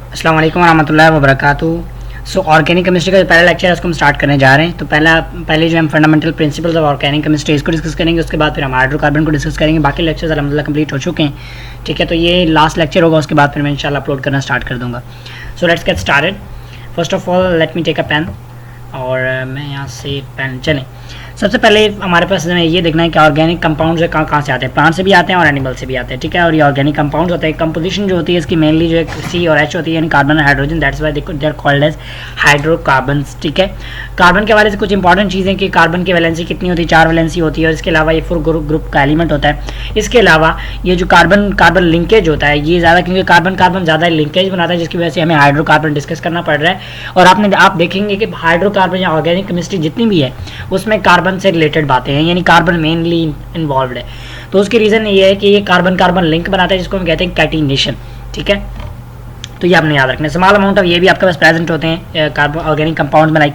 अस्सलाम वालेकुम रहमतुल्लाहि व बरकातुहू। सो ऑर्गेनिक केमिस्ट्री का जो पहला लेक्चर है उसको हम स्टार्ट करने जा रहे हैं। तो पहले जो हम fundamental principles of organic chemistry इसको डिस्कस करेंगे, उसके बाद फिर हम हाइड्रोकार्बन को डिस्कस करेंगे। बाकी लेक्चर्स अल्हम्दुलिल्लाह कंप्लीट हो चुके हैं, ठीक है। तो ये लास्ट लेक्चर होगा, उसके बाद फिर मैं इंशाल्लाह अपलोड करना स्टार्ट कर दूँगा। So let's get started. First of all let me take a pen, और मैं यहाँ से पेन चलें। सबसे पहले हमारे पास हमें ये देखना है कि ऑर्गेनिक कंपाउंड्स कहाँ कहाँ से आते हैं। प्लांट से भी आते हैं और एनिमल से भी आते हैं, ठीक है। और ये ऑर्गेनिक कंपाउंड्स होते हैं, कंपोजिशन जो होती है इसकी मेनली जो है सी और एच होती है, यानी कार्बन और hydrogen. That's why they are called as hydrocarbons, ठीक है। कार्बन के हवाले से कुछ इंपॉर्टेंट चीज़ें कि कार्बन की वैलेंसी कितनी होती है, 4 वैलेंसी होती है, और इसके अलावा ये 4 ग्रुप का एलिमेंट होता है। इसके अलावा ये जो कार्बन लिंकेज होता है ये ज़्यादा, क्योंकि कार्बन ज़्यादा लिंकेज बनाता है, जिसकी वजह से हमें हाइड्रोकार्बन डिस्कस करना पड़ रहा है। और आप देखेंगे कि हाइड्रोकार्बन या ऑर्गेनिक केमिस्ट्री जितनी भी है उसमें कार्बन से रिलेटेड बातें हैं, यानी कार्बन मेनली इन्वॉल्व है। तो उसकी रीज़न ये है कि ये कार्बन लिंक बनाता है, जिसको हम कहते हैं कैटिनेशन, ठीक है। तो ये आपने याद रखना है। स्मॉल अमाउंट ऑफ ये भी आपके पास प्रेजेंट होते हैं कार्बन ऑर्गेनिक कंपाउंड में, लाइक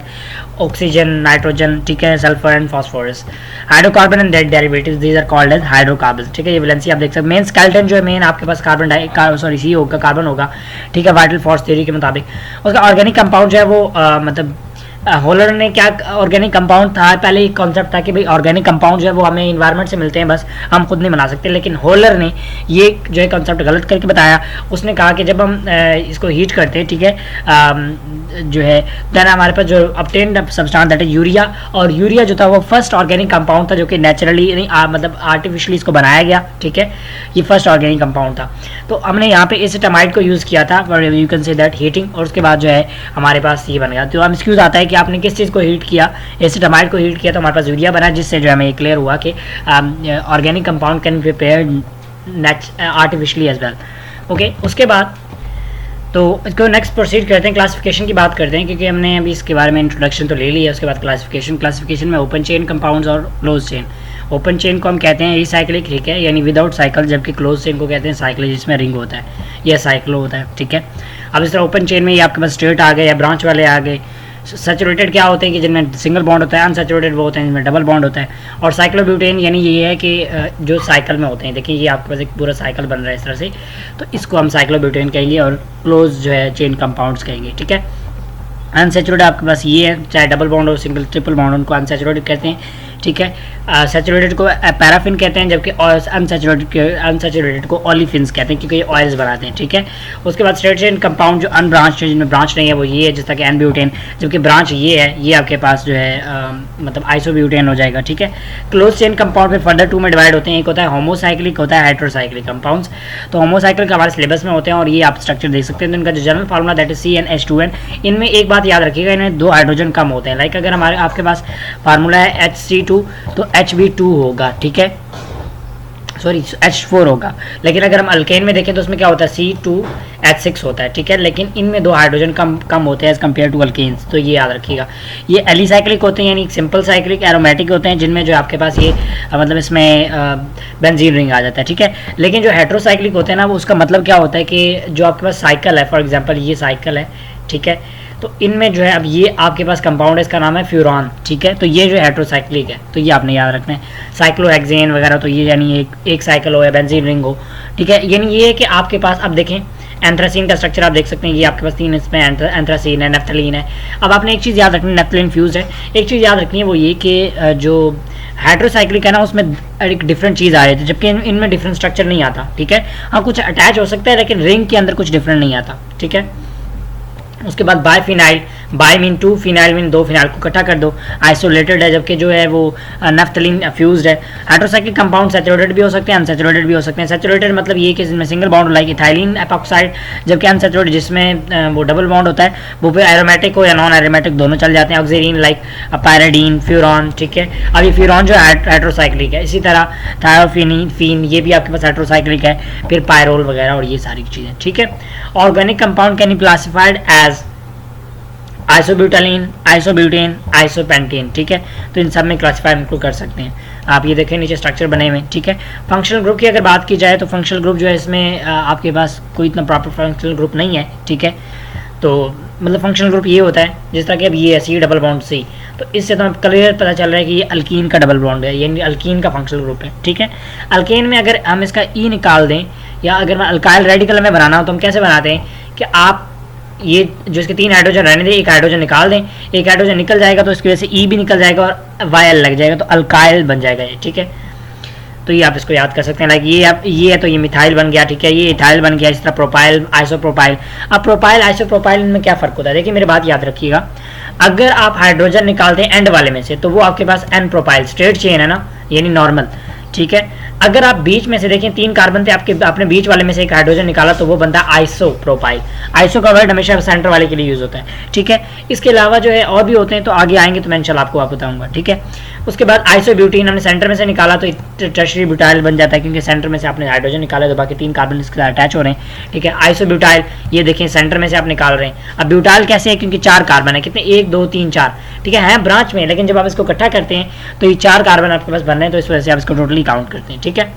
ऑक्सीजन, नाइट्रोजन, ठीक है, sulphur and phosphorus. Hydrocarbon and their derivatives these are called as hydrocarbon, ठीक है। ये वैलेंसी आप देख सकते हैं। मेन स्केलेटन जो है मेन आपके पास सी होगा, कार्बन होगा, ठीक है, वाइटल फोर्स थ्योरी के मुताबिक। उसका ऑर्गेनिक कंपाउंड जो है वो मतलब होलर ने क्या ऑर्गेनिक कंपाउंड था, पहले एक कॉन्सेप्ट था कि भाई ऑर्गेनिक कंपाउंड जो है वो हमें इन्वायरमेंट से मिलते हैं, बस हम खुद नहीं बना सकते। लेकिन होलर ने ये जो है कॉन्सेप्ट गलत करके बताया। उसने कहा कि जब हम इसको हीट करते हैं, ठीक है, जो है देन हमारे पास जो obtained सब्सटेंस दैट है यूरिया, और यूरिया जो था वो फर्स्ट ऑर्गेनिक कंपाउंड था जो कि नेचुरली मतलब आर्टिफिशियली इसको बनाया गया, ठीक है। ये फर्स्ट ऑर्गेनिक कंपाउंड था। तो हमने यहाँ पे एसिटामाइड को यूज़ किया था, you can say that heating, और उसके बाद जो है हमारे पास ये बन गया। तो हम एक्सक्यूज आता है कि आपने किस चीज़ को हीट किया, एसिटामाइड को हीट किया, तो हमारे पास यूरिया बना, जिससे जो हमें क्लियर हुआ कि organic compound can prepare artificially as well, okay. उसके बाद तो इसको नेक्स्ट प्रोसीड करते हैं, क्लासिफिकेशन की बात करते हैं, क्योंकि हमने अभी इसके बारे में इंट्रोडक्शन तो ले लिया है। उसके बाद क्लासिफिकेशन में ओपन चेन कंपाउंड्स और क्लोज चेन। ओपन चेन को हम कहते हैं रिसाइक्लिक, ठीक है, यानी विदाउट साइकिल, जबकि क्लोज चेन को कहते हैं साइक्लिक, जिसमें रिंग होता है या साइक्लो होता है, ठीक है। अब इस तरह ओपन चेन में ये आपके पास स्ट्रेट आ गए या ब्रांच वाले आ गए। सैचुरेटेड क्या होते हैं कि जिनमें सिंगल बॉन्ड होता है, अनसैचुरेटेड वो होते हैं जिनमें डबल बॉन्ड होता है। और साइक्लोब्यूटेन यानी ये है कि जो साइकिल में होते हैं। देखिए ये आपके पास एक पूरा साइकिल बन रहा है इस तरह से, तो इसको हम साइक्लोब्यूटेन कहेंगे और क्लोज जो है चेन कंपाउंड्स कहेंगे, ठीक है। अनसैचुरेटेड आपके पास ये है, चाहे डबल बॉन्ड हो, सिंगल ट्रिपल बॉन्ड, उनको अनसैचुरेटेड कहते हैं, ठीक है। सैचुरेटेड को पैराफिन कहते हैं, जबकि अनसैचुरेटेड को ओलिफिन्स कहते हैं, क्योंकि ये ऑयल्स बनाते हैं, ठीक है। उसके बाद स्ट्रेट चेन कंपाउंड जो अनब्रांच है, जिनमें ब्रांच नहीं है, वो ये है, जिस तरह कि एन-ब्यूटेन, जबकि ब्रांच ये है, ये आपके पास जो है मतलब आइसोब्यूटेन हो जाएगा, ठीक है। क्लोज चेन कंपाउंड में फर्दर 2 में डिवाइड होते हैं, एक होता है होमोसाइक्लिक, होता है हाइड्रोसाइक्लिक कंपाउंड्स। तो होमोसाइक्लिक हमारे सिलेबस में होते हैं, और ये आप स्ट्रक्चर देख सकते हैं। तो इनका जो general formula that is CnH2n। इनमें एक बात याद रखिएगा, इनमें 2 हाइड्रोजन कम होते हैं। लाइक अगर हमारे आपके पास फार्मूला है HC2 तो HB2 होगा, ठीक है, सॉरी H4 होगा। लेकिन अगर हम अल्केन में देखें तो उसमें क्या होता है, C2H6 होता है, ठीक है। लेकिन इनमें 2 हाइड्रोजन कम होते हैं एज कम्पेयर टू अल्केन्स, तो ये याद रखिएगा। ये एलिसाइक्लिक होते हैं, यानी सिंपल साइक्लिक एरोमेटिक होते हैं, जिनमें जो आपके पास ये मतलब इसमें बेंजीन रिंग आ जाता है, ठीक है। लेकिन जो हेट्रोसाइक्लिक होते हैं ना, वो उसका मतलब क्या होता है कि जो आपके पास साइकिल है, फॉर एग्जाम्पल ये साइकिल है, ठीक है, तो इनमें जो है अब ये आपके पास कंपाउंड है, इसका नाम है फ्यूरॉन, ठीक है। तो ये जो हेट्रोसाइक्लिक है, तो ये आपने याद रखना है। साइक्लोहेक्सेन वगैरह, तो ये यानी एक साइकिल हो या बेंजीन रिंग हो, ठीक है। यानी ये है कि आपके पास अब देखें एंथ्रासीन का स्ट्रक्चर आप देख सकते हैं, ये आपके पास 3 इसमें एंथ्रासीन है, नेफ्थलीन है। अब आपने एक चीज़ याद रखनी, नेफ्थलीन फ्यूज है। एक चीज़ याद रखनी है वो ये कि जो हाइड्रोसाइक्लिक है ना, उसमें एक डिफरेंट चीज़ आ रही थी, जबकि इनमें डिफरेंट स्ट्रक्चर नहीं आता, ठीक है। हाँ कुछ अटैच हो सकता है, लेकिन रिंग के अंदर कुछ डिफरेंट नहीं आता, ठीक है। उसके बाद biphenyl, bi mean 2, phenyl mean 2, phenyl को इकट्ठा कर दो, आइसोलेटेड है, जबकि जो है वो नेफ्थलीन फ्यूज्ड है। हाइड्रोसाइक्लिक कंपाउंड सैचुरेटेड भी हो सकते हैं, अनसैचुरेटेड भी हो सकते हैं। सैचुरेटेड मतलब ये कि इसमें single bond like ethylene epoxide, जबकि अनसैचुरेटेड जिसमें वो डबल बॉन्ड होता है, वो फिर एरोमेटिक हो या नॉन एरोमेटिक दोनों चल जाते हैं। ऑक्सीजन लाइक पायराडीन, फ्यूरॉन, ठीक है। अब ये फ्यूरॉन जो है हाइड्रोसाइक्लिक है। इसी तरह थायोफिन ये भी आपके पास हाइड्रोसाइक्लिक है, फिर पायरोल वगैरह और ये सारी चीज़ें, ठीक है। Organic compound can be classified as isobutylene, isobutane, isopentane, ठीक है। तो इन सब में क्लासिफाई इनको कर सकते हैं। आप ये देखें नीचे स्ट्रक्चर बने हुए, ठीक है। फंक्शनल ग्रुप की अगर बात की जाए तो फंक्शनल ग्रुप जो है इसमें आपके पास कोई इतना प्रॉपर फंक्शनल ग्रुप नहीं है, ठीक है। तो मतलब फंक्शनल ग्रुप ये होता है, जिस तरह कि अब ये है C डबल बॉन्ड C, तो इससे तो क्लियर पता चल रहा है कि ये अल्कीन का डबल बॉन्ड है, यानी अल्कीन का फंक्शनल ग्रुप है, ठीक है। अल्केन में अगर हम इसका E निकाल दें, या अगर अल्काइल रेडिकल में बनाना हो तो हम कैसे बनाते हैं कि आप ये जो इसके 3 हाइड्रोजन रहने दें, एक हाइड्रोजन निकाल दें, एक हाइड्रोजन निकल जाएगा तो इसकी वजह से ई भी निकल जाएगा और वाई लग जाएगा, तो अल्काइल बन जाएगा ये, ठीक है। तो ये आप इसको याद कर सकते हैं, लाइक ये है तो ये मिथाइल बन गया, ठीक है, ये इथाइल बन गया, इस तरह प्रोपाइल, आइसोप्रोपाइल। अब प्रोपाइल आइसोप्रोपाइल में क्या फ़र्क होता है, देखिए मेरी बात याद रखिएगा, अगर आप हाइड्रोजन निकालते हैं एंड वाले में से तो वो आपके पास एन प्रोपाइल स्ट्रेट चेन है ना, यानी नॉर्मल, ठीक है। अगर आप बीच में से देखें 3 कार्बन थे आपने बीच वाले में से एक हाइड्रोजन निकाला तो वो बनता है आइसोप्रोपाइल। आइसो का वर्ड हमेशा सेंटर वाले के लिए यूज होता है, ठीक है। इसके अलावा जो है और भी होते हैं, तो आगे आएंगे तो मैं इंशाल्लाह आपको बताऊंगा, ठीक है। उसके बाद आइसोब्यूटीन हमने सेंटर में से निकाला तो टर्शरी ब्यूटाइल बन जाता है, क्योंकि सेंटर में से आपने हाइड्रोजन निकाला तो बाकी 3 कार्बन इसके साथ अटैच हो रहे हैं, ठीक है। आइसोब्यूटाइल ये देखें सेंटर में से आप निकाल रहे हैं। अब ब्यूटाइल कैसे है, क्योंकि 4 कार्बन है, कितने 1 2 3 4, ठीक है ब्रांच में, लेकिन जब आप इसको इकट्ठा करते हैं तो ये 4 कार्बन आपके पास बन रहे हैं, तो इस वजह से आप इसको टोटली काउंट करते हैं, ठीक है।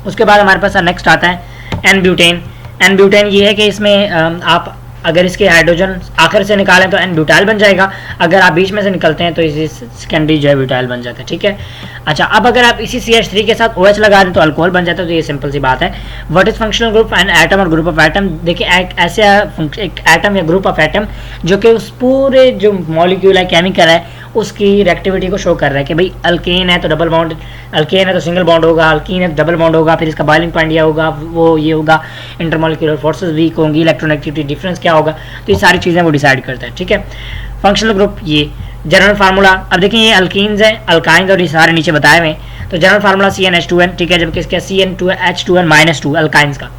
उसके बाद हमारे पास नेक्स्ट आता है एन ब्यूटेन। एन ब्यूटेन ये है कि इसमें आप अगर इसके हाइड्रोजन आखिर से निकालें तो एन ब्यूटाइल बन जाएगा, अगर आप बीच में से निकलते हैं तो इसी सेकेंडरी जो है ब्यूटाइल बन जाता है, ठीक है। अच्छा, अब अगर आप इसी CH3 के साथ OH लगा दें तो अल्कोहल बन जाता है, तो ये सिंपल सी बात है। What is functional group and atom और ग्रुप ऑफ एटम, देखिए ऐसे एक एटम या ग्रुप ऑफ एटम जो कि उस पूरे जो मॉलिक्यूल है, केमिकल है, उसकी रिएक्टिविटी को शो कर रहा है कि भाई अल्केन है तो डबल बॉन्ड, अल्केन है तो सिंगल बॉन्ड होगा, अल्कीन है तो डबल बॉन्ड होगा, फिर इसका बॉइलिंग पॉइंट यह होगा, वो ये होगा, इंटरमॉलिक्यूलर फोर्सेस वीक होंगी, इलेक्ट्रोनेगेटिविटी डिफरेंस क्या होगा, तो ये सारी चीज़ें वो डिसाइड करता है, ठीक है। फंक्शनल ग्रुप ये जनरल फार्मूला, अब देखिए ये अल्कीन्स हैं, अल्काइंस और ये सारे नीचे बताए हुए हैं, तो जनरल फार्मूला CnH2n, ठीक है, जबकि इसका CN2H2n-2 अल्काइंस का,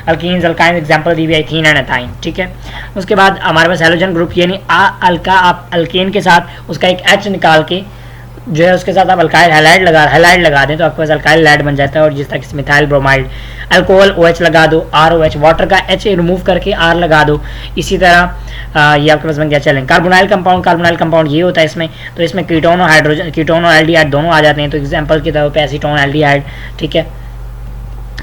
अल्कीन्स अल्काइंस एग्जांपल दी हुई है इथीन एंड एथाइन, ठीक है। उसके बाद हमारे पास हैलोजन ग्रुप, यानी अल्का, आप अल्केन के साथ उसका एक H निकाल के जो है उसके साथ आप अल्काइल हैलाइड लगा दें तो आपके पास अल्काइल हैलाइड बन जाता है। और जिस तरह से मिथाइल ब्रोमाइड, अल्कोहल OH लगा दो, ROH, वाटर का H रिमूव करके R लगा दो, इसी तरह ये आपके पास बन गया। चलें कार्बोनाइल कंपाउंड ये होता है इसमें, तो इसमें कीटोन और हाइड्रोजन, कीटोन और एल्डिहाइड दोनों आ जाते हैं, तो एग्जाम्पल की तरह पे एसीटोन एल्डिहाइड, ठीक है।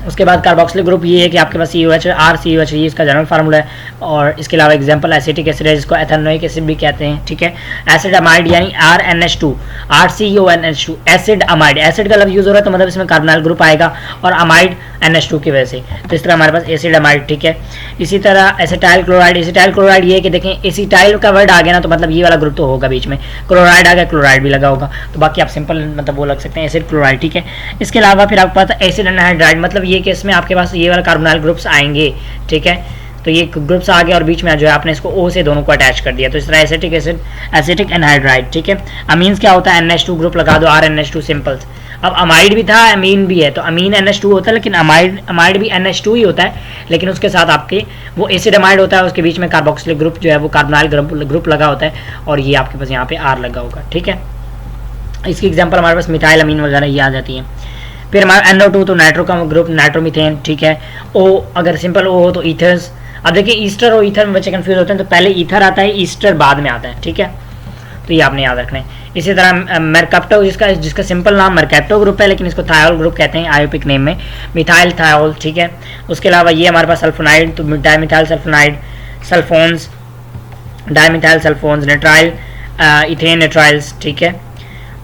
उसके बाद कार्बोक्सिलिक ग्रुप ये है कि आपके पास COH, RCOH, ये इसका जनरल फार्मूला है। और इसके अलावा एग्जांपल एसिटिक एसिड है, जिसको एथेनोइक एसिड भी कहते हैं, ठीक है। एसिड अमाइड यानी RNH2, RCONH2, acid amide, acid का लफ्ज़ यूज़ हो रहा है तो मतलब इसमें कार्बोनाइल ग्रुप आएगा, और अमाइड NH2 की वजह से, तो इस तरह हमारे पास एसिड अमाइड, ठीक है। इसी तरह एसिटाइल क्लोराइड ये है कि देखें एसिटाइल का वर्ड आ गया ना तो मतलब ये वाला ग्रुप तो होगा बीच में, क्लोराइड आ गया, क्लोराइड भी लगा होगा, तो बाकी आप सिंपल मतलब वो लग सकते हैं एसिड क्लोराइड, ठीक है। इसके अलावा फिर आपके पास एसिड एनहाइड्राइड, मतलब ये कि इसमें आपके पास ये वाला कार्बोनाइल ग्रुप्स आएंगे, ठीक है। तो ये ग्रुप्स आ गए और बीच में जो है आपने इसको O से दोनों को अटैच कर दिया, तो इस तरह एसिटिक एसिड, एसिटिक एनहाइड्राइड, ठीक है। अमीन्स क्या होता है, NH2 ग्रुप लगा दो, RNH2 सिंपल। अब अमाइड भी था, अमीन भी है, तो अमीन NH2 होता है, लेकिन अमाइड भी NH2 ही होता है, लेकिन उसके साथ आपके वो एसिड अमाइड होता है, उसके बीच में कार्बोक्सिलिक ग्रुप जो है वो कार्बोनाइल ग्रुप लगा होता है, और ये आपके पास यहाँ पे R लगा होगा, ठीक है। इसकी एग्जाम्पल हमारे पास मिथाइल अमीन वगैरह ये आ जाती है। फिर हमारा NO2 तो नाइट्रो का ग्रुप, नाइट्रोमीथेन, ठीक है। O अगर सिंपल O हो तो ईथर्स। अब देखिए ईस्टर और ईथर में बच्चे कंफ्यूज होते हैं, तो पहले ईथर आता है, ईस्टर बाद में आता है, ठीक है, तो ये आपने याद रखना है। इसी तरह मरकैप्टो, जिसका सिंपल नाम मरकैप्टो ग्रुप है, लेकिन इसको थायोल ग्रुप कहते हैं आयोपिक नेम में, मिथाइल थायोल, ठीक है। उसके अलावा ये हमारे पास सल्फोनाइड, तो डाइमिथाइल सल्फोनाइड, सल्फोन्स, डाइमिथाइल सल्फोन्स, नेट्राइल, इथेन नेट्राइल्स, ठीक है।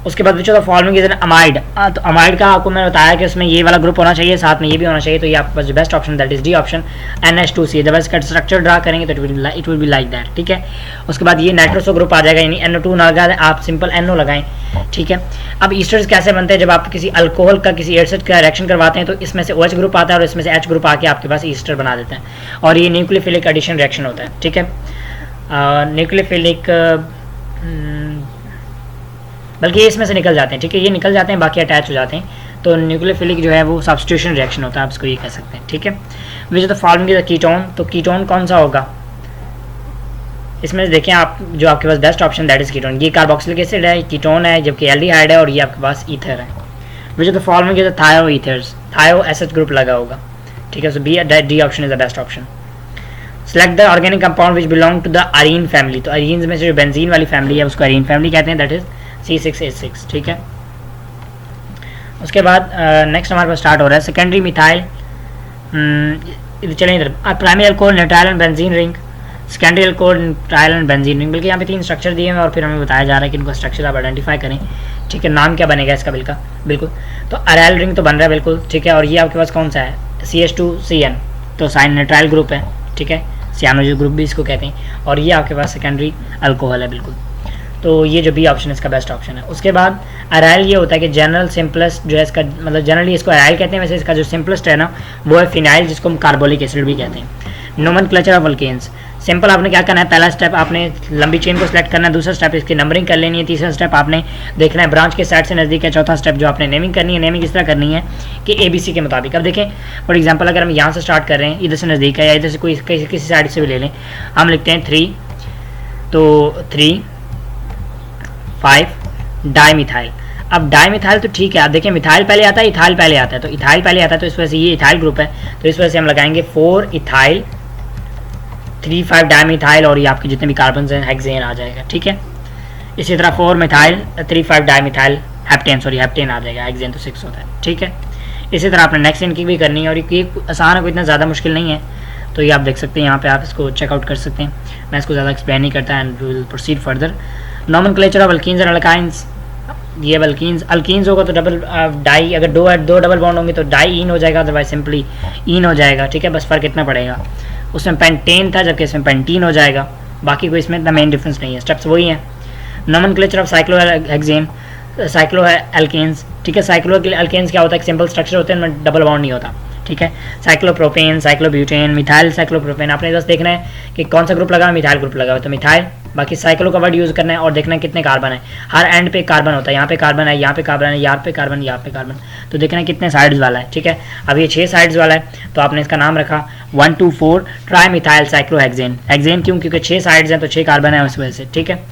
उसके बाद बच्चों फॉर्मिंग इज एन अमाइड, तो अमाइड का आपको मैंने बताया कि उसमें ये वाला ग्रुप होना चाहिए, साथ में ये भी होना चाहिए, तो ये आपके पास जो best option that is D option, NH2C। जब इसका स्ट्रक्चर ड्रा करेंगे तो it will be like that, ठीक है। उसके बाद ये नाइट्रोसो ग्रुप आ जाएगा, यानी NO2 ना लगा आप सिंपल NO लगाएं, ठीक है। अब ईस्टर्स कैसे बनते हैं, जब आप किसी अल्कोहल का किसी एसिड का रिएक्शन करवाते हैं तो इसमें से OH ग्रुप आता है और इसमें से H ग्रुप आके आपके पास ईस्टर बना देते हैं, और ये न्यूक्लियोफिलिक एडिशन रिएक्शन होता है, ठीक है। न्यूक्लियोफिलिक बल्कि ये इसमें से निकल जाते हैं, ठीक है, ये निकल जाते हैं, बाकी अटैच हो जाते हैं, तो न्यूक्लियोफिलिक जो है वो सब्स्टिट्यूशन रिएक्शन होता है, आप इसको ये कह सकते हैं, ठीक है। Which the following is a ketone, तो कीटोन कौन सा होगा इसमें देखें आप, जो आपके पास best option that is ketone. ये कार्बोक्सिलिक एसिड है, कीटोन है, जबकि एल्डिहाइड है, और ये आपके पास ईथर है। Which the following is a thio ethers, thio acid group लगा होगा, ठीक है, so D option is the best option. Select the organic compound which belong to the arene family, तो अरीन में से जो बेंजीन वाली फैमिली है उसको अरीन फैमिली कहते हैं, दैट इज C6H6, ठीक है। उसके बाद नेक्स्ट हमारे पास स्टार्ट हो रहा है सेकेंडरी मिथाइल, चलें इधर, primary alcohol nitrile and benzene ring, secondary alcohol nitrile and benzene ring, बल्कि यहाँ पे 3 स्ट्रक्चर दिए हैं और फिर हमें बताया जा रहा है कि इनका स्ट्रक्चर आप आइडेंटिफाई करें, ठीक है। नाम क्या बनेगा इसका बिल्कुल, तो अराइल रिंग तो बन रहा है बिल्कुल, ठीक है। और ये आपके पास कौन सा है, CH2CN, तो साइन न्यूट्राइल ग्रुप है, ठीक है, सियानोजो ग्रुप भी इसको कहते हैं, और ये आपके पास सेकेंडरी अल्कोहल है बिल्कुल। तो ये जो बी ऑप्शन है इसका बेस्ट ऑप्शन है। उसके बाद अराइल ये होता है कि जनरल सिंपलेस्ट जो है इसका मतलब जनरली इसको अराइल कहते हैं, वैसे इसका जो सिंपलेस्ट है ना वो है फिनाइल, जिसको हम कार्बोलिक एसिड भी कहते हैं। नोमेनक्लेचर ऑफ अल्केन्स, सिंपल आपने क्या करना है, पहला स्टेप आपने लंबी चेन को सिलेक्ट करना है, दूसरा स्टेप इसकी नंबरिंग कर लेनी है, तीसरा स्टेप आपने देखना है ब्रांच के साइड से नज़दीक है, चौथा स्टेप जो आपने नेमिंग करनी है, नेमिंग इस तरह करनी है कि ABC के मुताबिक। अब देखें फॉर एग्जांपल अगर हम यहाँ से स्टार्ट कर रहे हैं, इधर से नज़दीक है या इधर से कोई किसी साइड से भी ले लें, हम लिखते हैं 3, तो 3 5 डाईमिथाइल। अब डाईमिथाइल तो ठीक है, आप देखिए मिथाइल पहले आता है, इथाइल पहले आता है, तो इथाइल पहले आता है, तो इस वजह से ये इथाइल ग्रुप है, तो इस वजह से हम लगाएंगे 4 इथाइल 3 5 डाईमिथाइल, और ये आपके जितने भी कार्बन हैं हेक्सेन आ जाएगा, ठीक है। इसी तरह 4 मिथाइल 3 5 डाईमिथाइल हेप्टेन आ जाएगा, हेक्सेन तो 6 होता है, ठीक है। इसी तरह आपने नेक्स्ट इनकी भी करनी है, और ये आसान है, कोई इतना ज़्यादा मुश्किल नहीं है, तो ये आप देख सकते हैं यहाँ पे, आप इसको चेकआउट कर सकते हैं। मैं इसको ज़्यादा एक्सप्लेन नहीं करता, and we will proceed further. Nomenclature of alkenes and alkynes, ये अल्कीन्स होगा तो डबल डाई, अगर दो डबल बॉन्ड होंगे तो डाई इन हो जाएगा, अदरवाइज सिंपली इन हो जाएगा, ठीक है। बस फ़र्क इतना पड़ेगा, उसमें पेंटेन था जबकि इसमें पेंटीन हो जाएगा, बाकी कोई इसमें इतना मेन डिफरेंस नहीं है, स्टेप्स वही हैं। Nomenclature of cyclohexane, cyclo alkanes, ठीक है। साइक्लो एल्केन्स क्या होता है, सिंपल स्ट्रक्चर होते हैं, उनमें डबल बॉन्ड नहीं होता, ठीक है। साइक्लोप्रोपेन, साइक्लोब्यूटेन, मिथाइल साइक्लोप्रोपेन, आपने बस देखना है कि कौन सा ग्रुप लगा है, मिथाइल ग्रुप लगा हुआ है तो मिथाइल, बाकी साइक्लो का वर्ड यूज़ करना है और देखना है कितने कार्बन है, हर एंड पे कार्बन होता है, यहाँ पे कार्बन है, यहाँ पे कार्बन है, यहाँ पे कार्बन, यहाँ पे कार्बन, तो देखना है कितने साइड्स वाला है, ठीक है। अब ये 6 साइड्स वाला है, तो आपने इसका नाम रखा 1 2 4 ट्राई मिथाइल साइक्लोहेक्सेन। हेक्सेन क्यों, क्योंकि 6 साइड्स हैं तो 6 कार्बन है उस वजह से, ठीक है।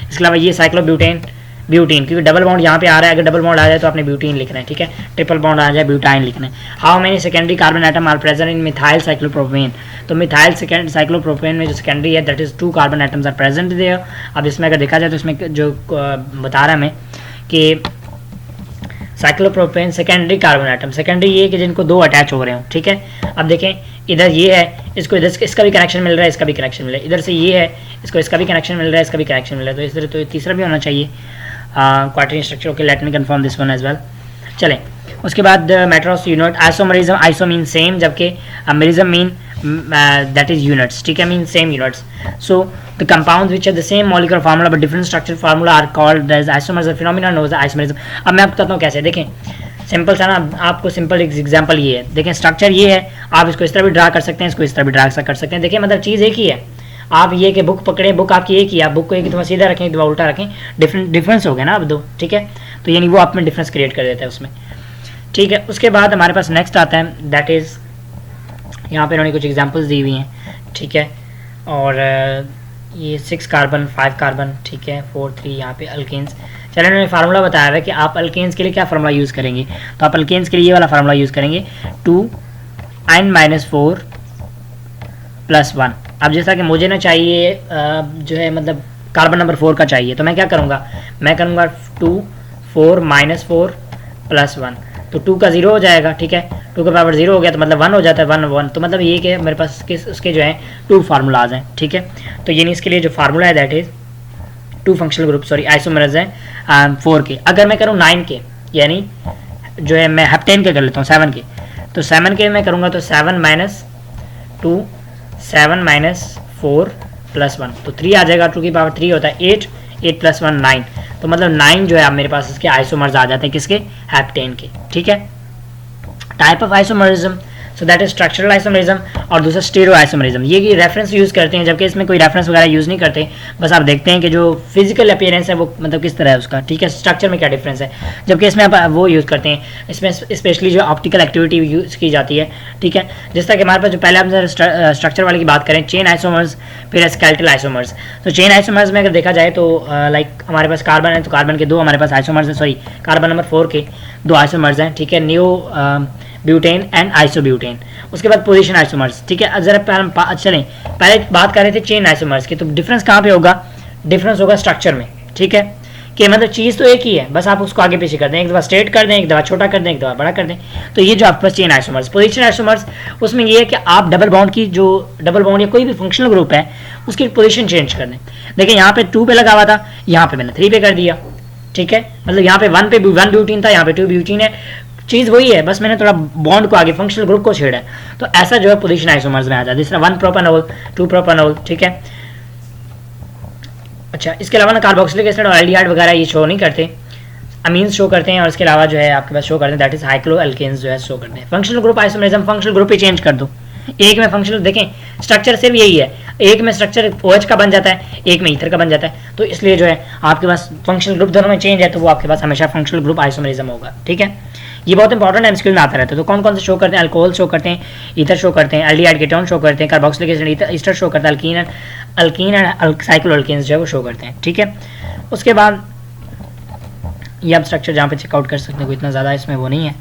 इसके अलावा ये साइक्लोब्यूटेन, ब्यूटीन, क्योंकि डबल बॉन्ड यहाँ पे आ रहा है, अगर डबल बॉन्ड आ जाए तो आपने ब्यूटीन लिखना है, ठीक है। ट्रिपल बॉन्ड आ जाए ब्यूटाइन लिखना है। How many secondary carbon atom are present in methyl cyclopropane, तो मिथाइल साइक्लोप्रोपेन में जो सेकेंडरी है that is 2 carbon atoms are present there. अब इसमें अगर देखा जाए तो इसमें जो बता रहा है हमें कि cyclopropane secondary carbon item, secondary ये कि जिनको 2 अटैच हो रहे हो, ठीक है। अब देखें इधर ये है, इसको इधर इसका भी कनेक्शन मिल रहा है, इसका भी कनेक्शन मिल रहा है, इधर से ये है, इसको इसका भी कनेक्शन मिल रहा है, इसका भी कनेक्शन मिल रहा है, तो इस तरह तो तीसरा भी होना चाहिए quaternary structure. Okay, let me confirm this one as well. चलें, उसके बाद matter of unit, isomerism, iso mean same, जबकि merism mean that is units, ठीक है, mean same units. So the compounds which have the same molecular formula but different structure formula are called as isomers. The phenomena known as isomerism. अब मैं आपको बताता हूँ कैसे, देखें सिंपल सा ना, आपको सिंपल एग्जांपल ये है, देखें स्ट्रक्चर ये है, आप इसको इस तरह भी ड्रा कर सकते हैं, इसको इस तरह भी ड्रा कर सकते हैं, देखिए मतलब चीज़ एक ही है। आप ये कि बुक पकड़ें, बुक आपकी एक ही है, आप बुक को एक दफ़ा सीधा रखें, एक दफ़ा उल्टा रखें, डिफरेंस हो गया ना अब 2, ठीक है। तो यानी वो आप में डिफरेंस क्रिएट कर देता है उसमें, ठीक है। उसके बाद हमारे पास नेक्स्ट आता है, दैट इज़ यहाँ पे उन्होंने कुछ एग्जांपल्स दी हुई हैं, ठीक है। और ये 6 कार्बन 5 कार्बन, ठीक है, 4 3 यहाँ पे अल्केन्स। चलिए उन्होंने फार्मूला बताया है कि आप अल्केन्स के लिए क्या फार्मूला यूज़ करेंगे, तो आप अल्केन्स के लिए ये वाला फार्मूला यूज़ करेंगे 2n-4 + 1। अब जैसा कि मुझे ना चाहिए जो है मतलब कार्बन नंबर 4 का चाहिए, तो मैं क्या करूँगा, मैं करूँगा 2 4 -4 + 1, तो 2 का 0 हो जाएगा, ठीक है। 2 का पावर 0 हो गया तो मतलब 1 हो जाता है, 1 1, तो मतलब ये कि मेरे पास उसके जो है 2 फार्मूलाज हैं, ठीक है। तो यानी इसके लिए जो फार्मूला है that is 2 functional group, sorry isomers हैं 4 के। अगर मैं करूँ 9 के, यानी जो है मैं हेप्टेन के कर लेता हूँ 7 के, तो 7 के मैं करूँगा तो 7 - 2 7 - 4 + 1, तो 3 आ जाएगा, 2 की पावर 3 होता है 8 8 + 1 9, तो मतलब 9 जो है आप मेरे पास इसके आइसोमर्स आ जाते हैं, किसके, हेप्टेन के, ठीक है। Type of isomerism, so that is structural isomerism, और दूसरा स्टीरियो आइसोमरिज्म। ये रेफरेंस यूज़ करते हैं, जबकि इसमें कोई रेफरेंस वगैरह यूज़ नहीं करते, बस आप देखते हैं कि जो फिजिकल अपीयरेंस है वो मतलब किस तरह है उसका, ठीक है, स्ट्रक्चर में क्या डिफरेंस है। जबकि इसमें आप वो यूज़ करते हैं, इसमें स्पेशली जो ऑप्टिकल एक्टिविटी यूज़ की जाती है, ठीक है। जिस तरह कि हमारे पास जो पहले आप स्ट्रक्चर वाले की बात करें, चेन आइसोमर्स, फिर स्केलेटल आइसोमर्स। तो चेन आइसोमर्स में अगर देखा जाए तो लाइक हमारे पास कार्बन है, तो कार्बन के 2 हमारे पास आइसोमर्स हैं, सॉरी कार्बन नंबर 4 के 2 आइसोमर्स हैं, ठीक है, नियो ब्यूटेन एंड आइसोब्यूटेन। उसके बाद पोजीशन आइसोमर्स, ठीक है। जरा चलें पहले बात कर रहे थे चेन आइसोमर्स की, तो डिफरेंस कहाँ पे होगा, डिफरेंस होगा स्ट्रक्चर में, ठीक है, कि मतलब चीज़ तो एक ही है, बस आप उसको आगे पीछे कर दें, एक दफ़ा स्ट्रेट कर दें, एक दफ़ा छोटा कर दें, एक दफ़ा बड़ा कर दें। तो ये जो आपके पास चेन आइसोमर्स, पोजीशन आइसोमर्स, उसमें ये है कि आप डबल बॉन्ड की जो डबल बॉन्ड या कोई भी फंक्शनल ग्रुप है उसकी पोजीशन चेंज कर दें। देखिए यहाँ पे 2 पे लगा हुआ था, यहाँ पे मैंने 3 पे कर दिया, ठीक है, मतलब यहाँ पे 1 पे 1 ब्यूटीन था, यहाँ पे 2 ब्यूटीन है, चीज़ वही है, बस मैंने थोड़ा बॉन्ड को आगे फंक्शनल ग्रुप को छेड़ा है। तो ऐसा जो है पोजीशन आइसोमर्स में आ जाता है, जिस तरह 1 प्रोपेनॉल 2 प्रोपेनॉल, ठीक है। अच्छा, इसके अलावा ना कार्बोक्सिलिक एसिड और एल्डिहाइड वगैरह ये शो नहीं करते, अमीन्स शो करते हैं, और इसके अलावा जो है आपके पास शो करते हैं दैट इज साइक्लो एल्केन्स जो है शो करते हैं। Functional group isomerism, functional group ही चेंज कर दो, एक में फंक्शनल देखें स्ट्रक्चर सिर्फ यही है, एक में स्ट्रक्चर OH का बन जाता है, एक में ईथर का बन जाता है, तो इसलिए जो है आपके पास फंक्शनल ग्रुप दोनों में चेंज है, तो वो आपके पास हमेशा फंक्शनल ग्रुप आइसोमरिज्म होगा, ठीक है। ये बहुत इंपॉर्टेंट है, एमसीक्यू में आता रहता है। तो कौन कौन से शो करते हैं, अल्कोहल शो करते हैं, ईथर शो करते हैं, एल्डिहाइड कीटोन शो करते हैं, कार्बोक्सिलिक एसिड ईस्टर शो करता है, अल्कीन एंड साइक्लोअल्केन्स जो है वो शो करते हैं, ठीक है। उसके बाद ये आप स्ट्रक्चर जहाँ पे चेकआउट कर सकते हैं, कोई इतना ज़्यादा इसमें वो नहीं है।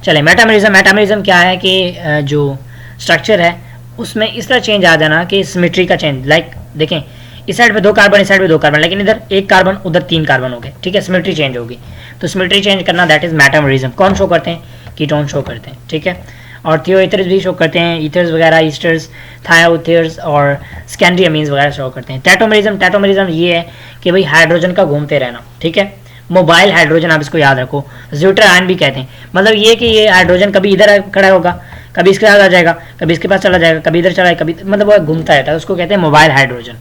चले मेटामेरिज्म क्या है कि जो स्ट्रक्चर है उसमें इस तरह चेंज आ जाना कि सिमेट्री का चेंज, लाइक देखें इस साइड पे 2 कार्बन, इस साइड पे 2 कार्बन, लेकिन इधर 1 कार्बन उधर 3 कार्बन हो गए, ठीक है, सिमेट्री चेंज होगी। तो सिमेट्री चेंज करना दैट इज मेटामेरिज्म। कौन शो करते हैं, कीटोन शो करते हैं, ठीक है। और थियोईथर्स भी शो करते हैं, ईथर्स वगैरह, ईस्टर्स, थायोथर्स और स्कैंडियमीन्स वगैरह शो करते हैं। टैटोमेरिज्म ये है कि भाई हाइड्रोजन का घूमते रहना, ठीक है, मोबाइल हाइड्रोजन, आप इसको याद रखो, ज्यूटर आयन भी कहते हैं। मतलब ये कि ये हाइड्रोजन कभी इधर खड़ा होगा, कभी इसके पास आ जाएगा, कभी इसके पास चला जाएगा, कभी इधर चला जाएगा, कभी मतलब वो घूमता रहता है, उसको कहते हैं मोबाइल हाइड्रोजन।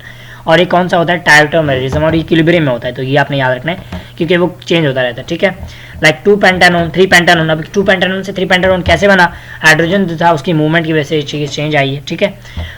और ये कौन सा होता है, टाइटोमेरिज्म, और इक्विलिब्रियम में होता है, तो ये आपने याद रखना है क्योंकि वो चेंज होता रहता है, ठीक है। लाइक 2 पेंटानोन 3 पेंटानोन, अब 2 पेंटानोन से 3 पेंटानोन कैसे बना, हाइड्रोजन जो था उसकी मूवमेंट की वजह से चीज़ चेंज आई है, ठीक है।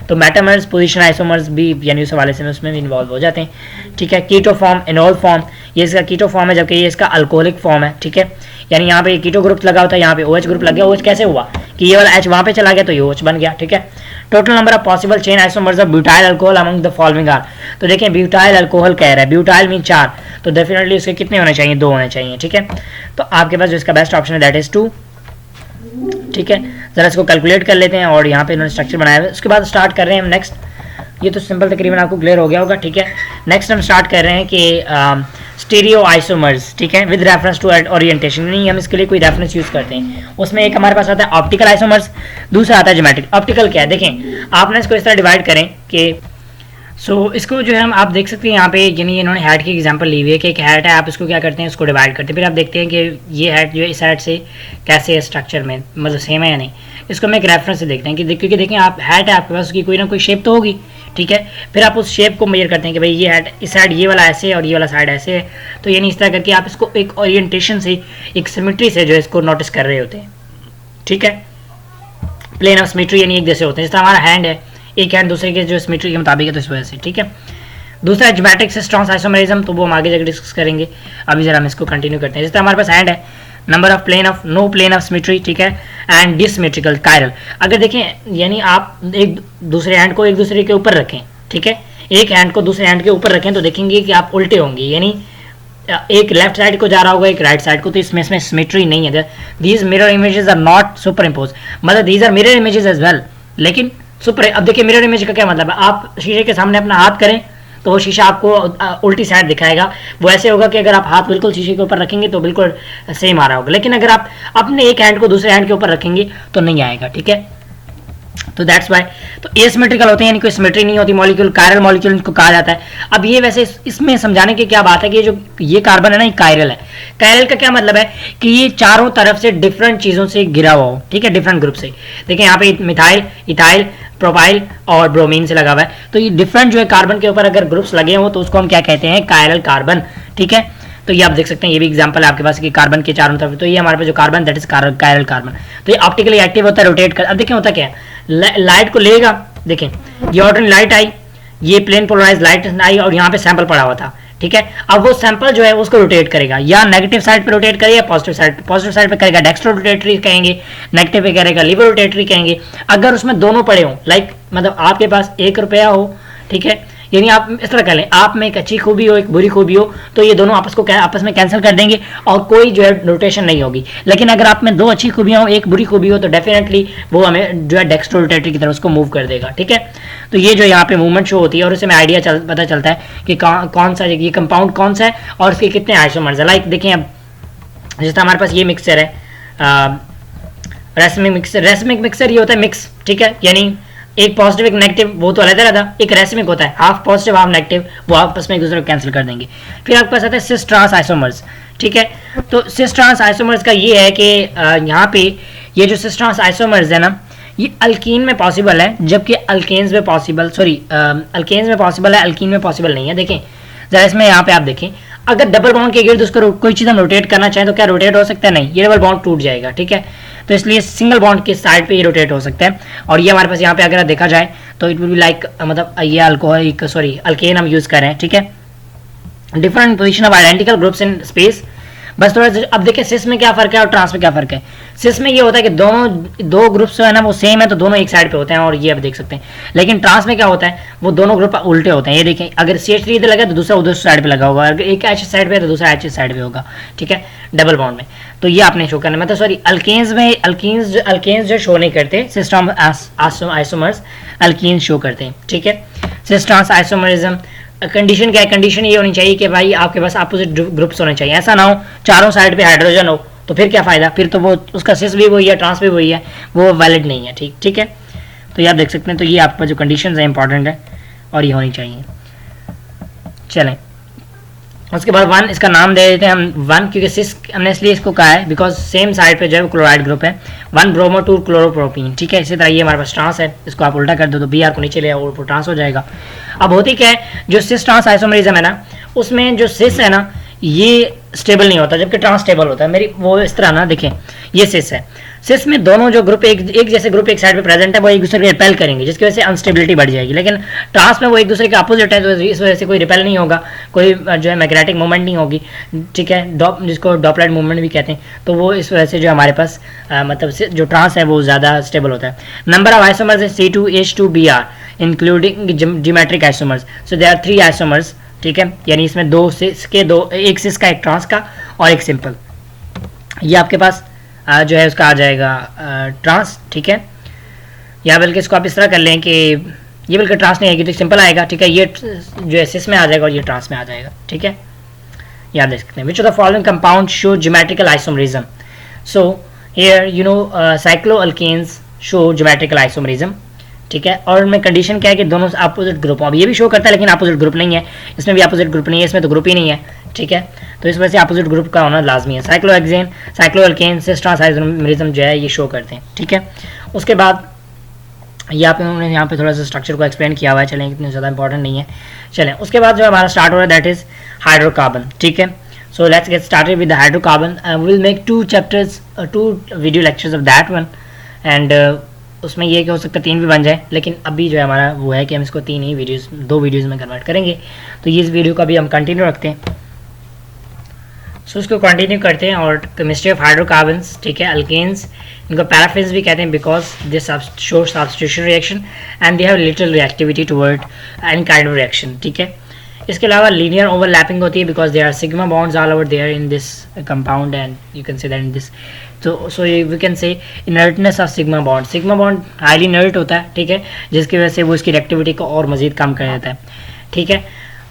तो मेटामर्स, पोजिशन आइसोमर्स भी यानी उस हवाले से उसमें भी इन्वॉल्व हो जाते हैं, ठीक है। कीटो फॉर्म, एनोल फॉर्म, ये इसका कीटो फॉर्म है, जबकि ये इसका अल्कोहलिक फॉर्म है, ठीक है। यानी यहाँ पे कीटो ग्रुप लगा होता है, यहाँ पे OH ग्रुप लग गया। OH कैसे हुआ कि ये वाला H वहाँ पे चला गया तो ये OH बन गया, ठीक है। Total number of possible chain isomers of butyl alcohol among the following are, तो देखें ब्यूटाइल अल्कोहल कह रहा है, ब्यूटाइल मीन 4, तो डेफिनेटली उसके कितने होने चाहिए, 2 होने चाहिए, ठीक है। तो आपके पास जो इसका बेस्ट ऑप्शन है दैट इज 2, ठीक है। जरा इसको कैलकुलेट कर लेते हैं, और यहाँ पे इन्होंने स्ट्रक्चर बनाया है। उसके बाद स्टार्ट कर रहे हैं हम नेक्स्ट, ये तो सिंपल तकरीबन आपको क्लियर हो गया होगा, ठीक है। नेक्स्ट हम स्टार्ट कर रहे हैं कि स्टीरियो आइसोमर्स, ठीक है, विद रेफरेंस टू ओरिएंटेशन, नहीं हम इसके लिए कोई रेफरेंस यूज करते हैं। उसमें एक हमारे पास आता है ऑप्टिकल आइसोमर्स, दूसरा आता है ज्योमेट्रिक। ऑप्टिकल क्या है, देखें आपने इसको इस तरह डिवाइड करें कि इसको जो है हम आप देख सकते हैं यहाँ पे, यानी इन्होंने हैट की एग्जांपल ली हुई है कि एक हैट है, आप इसको क्या करते हैं, इसको डिवाइड करते हैं, फिर आप देखते हैं कि ये हैट जो है इस हैट से कैसे है स्ट्रक्चर में, मतलब सेम है या नहीं। इसको हम एक रेफरेंस से देखते हैं कि क्योंकि देखें आप हैट है आपके पास, उसकी कोई ना कोई शेप तो होगी, ठीक है। फिर आप उस शेप को मेजर करते हैं कि भाई ये हैट इस साइड ये वाला ऐसे है और ये वाला साइड ऐसे है, तो यानी इस तरह करके आप इसको एक ओरिएंटेशन से, एक सिमेट्री से जो है इसको नोटिस कर रहे होते हैं, ठीक है। प्लेन ऑफ सिमेट्री यानी एक जैसे होते हैं, जिस तरह हमारा हैंड है, एक हैंड दूसरे के जो सिमेट्री के मुताबिक है, तो इस वजह से, ठीक है। दूसरा ज्योमेट्रिक सिस्टम्स आइसोमेरिज्म, तो वो हम आगे जाकर डिस्कस करेंगे, अभी जरा हम इसको कंटिन्यू करते हैं। जिस तरह हमारे पास हैंड है, number of plane of no plane of symmetry, ठीक है, एंड डिसमेट्रिकल कायरल। अगर देखें यानी आप एक दूसरे हैंड को एक दूसरे के ऊपर रखें, ठीक है, एक हैंड को दूसरे हैंड के ऊपर रखें तो देखेंगे कि आप उल्टे होंगे, यानी एक लेफ्ट साइड को जा रहा होगा एक राइट साइड को, तो इसमें सिमेट्री नहीं है। These mirror images are not super impose, मतलब these are mirror images as well, लेकिन सुपर, अब देखिए मिरर इमेज का क्या मतलब है, आप शीशे के सामने अपना हाथ करें तो वो शीशा आपको उल्टी साइड दिखाएगा। वो ऐसे होगा कि अगर आप हाथ बिल्कुल शीशे के ऊपर रखेंगे तो बिल्कुल सेम आ रहा होगा, लेकिन अगर आप अपने एक हैंड को दूसरे हैंड के ऊपर रखेंगे तो नहीं आएगा, ठीक है। तो दैट्स वाई, तो एसिमेट्रिकल होते हैं, यानी कोई सिमेट्री नहीं होती मॉलिक्यूल, कायरल मॉलिक्यूल इनको कहा जाता है। अब ये वैसे इसमें समझाने की क्या बात है कि जो ये कार्बन है ना, ये कायरल है। कायरल का क्या मतलब है कि ये चारों तरफ से डिफरेंट चीज़ों से घिरा हुआ हो, ठीक है, डिफरेंट ग्रुप से। देखिए यहाँ पे मिथाइल, इथाइल, प्रोपाइल और ब्रोमीन से लगा हुआ है, तो ये डिफरेंट जो है कार्बन के ऊपर अगर ग्रुप्स लगे हो तो उसको हम क्या कहते हैं, कायरल कार्बन, ठीक है। तो ये आप देख सकते हैं, ये भी एग्जांपल है आपके पास कि कार्बन के चारों तरफ, तो ये हमारे पास जो carbon that is chiral carbon. तो ये ऑप्टिकली एक्टिव होता है, रोटेट कर, अब देखें होता क्या है, लाइट को लेगा, देखें ये ऑर्डिनरी लाइट आई, ये प्लेन पोलराइज लाइट आई और यहाँ पे सैंपल पड़ा हुआ था, ठीक है। अब वो सैंपल जो है उसको रोटेट करेगा, या नेगेटिव साइड पे रोटेट करेगा या पॉजिटिव साइड पे करेगा, डेक्स्ट्रो रोटेटरी कहेंगे, नेगेटिव पे करेगा लिवर रोटेटरी कहेंगे। अगर उसमें दोनों पड़े हों, लाइक मतलब आपके पास 1 रुपया हो, ठीक है, यानी आप इस तरह कर लें, आप में एक अच्छी खूबी हो एक बुरी खूबी हो, तो ये दोनों आपस में कैंसिल कर देंगे और कोई जो है रोटेशन नहीं होगी। लेकिन अगर आप में 2 अच्छी खूबियां हो एक बुरी खूबी हो तो डेफिनेटली वो हमें जो है डेक्स्ट्रो रोटेटरी की तरफ उसको मूव कर देगा, ठीक है। तो ये जो यहाँ पे मूवमेंट शो होती है और उससे हमें आइडिया पता चलता है कि कौन सा ये कंपाउंड कौन सा है और इसके कितने आइसोमर्स है। लाइक देखें अब जिस तरह हमारे पास ये मिक्सचर है, रेसमिक मिक्सचर ये होता है मिक्स, ठीक है, यानी एक पॉजिटिव एक नेगेटिव वो तो अलग रहता, एक रेसिमिक होता है, हाफ पॉजिटिव हाफ नेगेटिव, वो आपस में एक दूसरे को कैंसिल कर देंगे। फिर आपके पास आता है सिस ट्रांस आइसोमर्स, ठीक है। तो सिस ट्रांस आइसोमर्स का ये है कि यहाँ पे ये जो सिस ट्रांस आइसोमर्स है ना, ये अल्कीन में पॉसिबल है, जबकि अल्केन्स में पॉसिबल, सॉरी अल्केन्स में पॉसिबल है, अल्कीन में पॉसिबल नहीं है। देखें जरा इसमें यहाँ पे आप देखें, अगर डबल बॉन्ड के गिर्द उसको कोई चीज़ हम रोटेट करना चाहें तो क्या रोटेट हो सकता है? नहीं, ये डबल बॉन्ड टूट जाएगा, ठीक है। तो इसलिए सिंगल बॉन्ड के साइड पे ये रोटेट हो सकता है। और ये हमारे पास यहाँ पे अगर देखा जाए तो इट विल बी लाइक, मतलब ये अल्कोहलिक सॉरी अल्केन हम यूज़ कर रहे हैं, ठीक है। Different position of identical groups in space. बस थोड़ा अब देखिए सिस में क्या फर्क है और ट्रांस में क्या फर्क है। सिस में ये होता है कि दोनों दो ग्रुप्स जो है ना वो सेम है तो दोनों एक साइड पे होते हैं, और ये आप देख सकते हैं। लेकिन ट्रांस में क्या होता है, वो दोनों ग्रुप उल्टे होते हैं। ये देखें, अगर CH3 इधर लगा तो दूसरा उधर साइड पे लगा होगा, अगर एक H साइड पे है तो दूसरा H साइड पे होगा, ठीक है, डबल बॉन्ड में। तो ये आपने शो करना है, मतलब सॉरी अल्केन्स में अल्केन्स जो शो नहीं करते, cis trans isomers alkene show करते हैं, ठीक है। सिस ट्रांस आइसोमरिज्म कंडीशन क्या है? कंडीशन ये होनी चाहिए कि भाई आपके पास अपोजिट ग्रुप्स होने चाहिए। ऐसा ना हो चारों साइड पे हाइड्रोजन हो तो फिर क्या फायदा, फिर तो वो उसका सिस भी वही है ट्रांस भी वही है, वो वैलिड नहीं है, ठीक है। तो ये आप देख सकते हैं। तो ये आपका जो कंडीशन है इंपॉर्टेंट है और ये होनी चाहिए। चलें उसके बाद वन, इसका नाम दे देते हैं हम वन, क्योंकि सिस हमने इसलिए इसको कहा है बिकॉज सेम साइड पे जो है क्लोराइड ग्रुप है, 1 ब्रोमो 2 क्लोरोप्रोपीन, ठीक है। इसी तरह ये हमारे पास ट्रांस है, इसको आप उल्टा कर दो तो Br को नीचे ले आओ और ट्रांस हो जाएगा। अब होती क्या है, जो सिस ट्रांस आइसोमरिज्म है ना, उसमें जो सिस है ना ये स्टेबल नहीं होता, जबकि ट्रांस स्टेबल होता है। मेरी वो इस तरह ना, देखें ये सिस है, सिस में दोनों जो ग्रुप एक जैसे ग्रुप एक साइड पे प्रेजेंट है वो एक दूसरे को रिपेल करेंगे, जिसकी वजह से अनस्टेबिलिटी बढ़ जाएगी। लेकिन ट्रांस में वो एक दूसरे के अपोजिट है, तो इस वजह से कोई रिपेल नहीं होगा, कोई जो है मैग्नेटिक मूवमेंट नहीं होगी, ठीक है, जिसको डॉपलेट मूवमेंट भी कहते हैं। तो वो इस वजह से जो हमारे पास मतलब जो ट्रांस है वो ज़्यादा स्टेबल होता है। नंबर ऑफ आइसोमर्स है C2H2Br including geometric isomers. So there are 3 isomers, ठीक है, यानी इसमें दो सिस के दो, एक सिस का एक ट्रांस का और एक सिंपल। ये आपके पास जो है उसका आ जाएगा ट्रांस, ठीक है। या बल्कि इसको आप इस तरह कर लें कि ये बल्कि ट्रांस नहीं आएगी तो सिंपल आएगा, ठीक है। ये जो है सिस में आ जाएगा और ये ट्रांस में आ जाएगा, ठीक है। याद देख सकते हैं। Which of the following compound show geometrical isomerism. So here you know cycloalkanes show geometrical isomerism, ठीक है। और में कंडीशन क्या है कि दोनों अपोजिट ग्रुप हो। अब ये भी शो करता है लेकिन अपोजिट ग्रुप नहीं है, इसमें भी अपोजिट ग्रुप नहीं है, इसमें तो ग्रुप ही नहीं है, ठीक है। तो इस वजह से अपोजिट ग्रुप का होना लाजमी है। साइक्लोहेक्सेन साइक्लोअल्केन सिस ट्रांस आइसोमरिज्म जो है ये शो करते हैं, ठीक है। उसके बाद उन्होंने यहाँ पे थोड़ा सा स्ट्रक्चर को एक्सप्लेन किया हुआ है, चलें इतनी ज़्यादा इंपॉर्टेंट नहीं है। चलें उसके बाद जो हमारा स्टार्ट हो रहा है दैट इज़ हाइड्रोकार्बन, ठीक है। सो let's get started with the hydrocarbon. Will make 2 chapters 2 video lectures of that one, and उसमें ये कि हो सकता है 3 भी बन जाए, लेकिन अभी जो है हमारा वो है कि हम इसको 3 ही वीडियोस 2 वीडियोस में कन्वर्ट करेंगे। तो ये इस वीडियो का भी हम कंटिन्यू रखते हैं। सो इसको कंटिन्यू करते हैं। और केमिस्ट्री ऑफ हाइड्रोकार्बन्स, ठीक है, अल्केन्स, इनको पैराफिन्स भी कहते हैं because they show substitution reaction and they have little reactivity toward any kind of reaction, ठीक है। इसके अलावा लीनियर ओवरलैपिंग होती है because they are sigma bonds all over there in this compound and you can say that in this. तो so we can say inertness of sigma bond highly inert होता है, ठीक है, जिसकी वजह से वो इसकी रिएक्टिविटी को और मजीद कम कर देता है, ठीक है।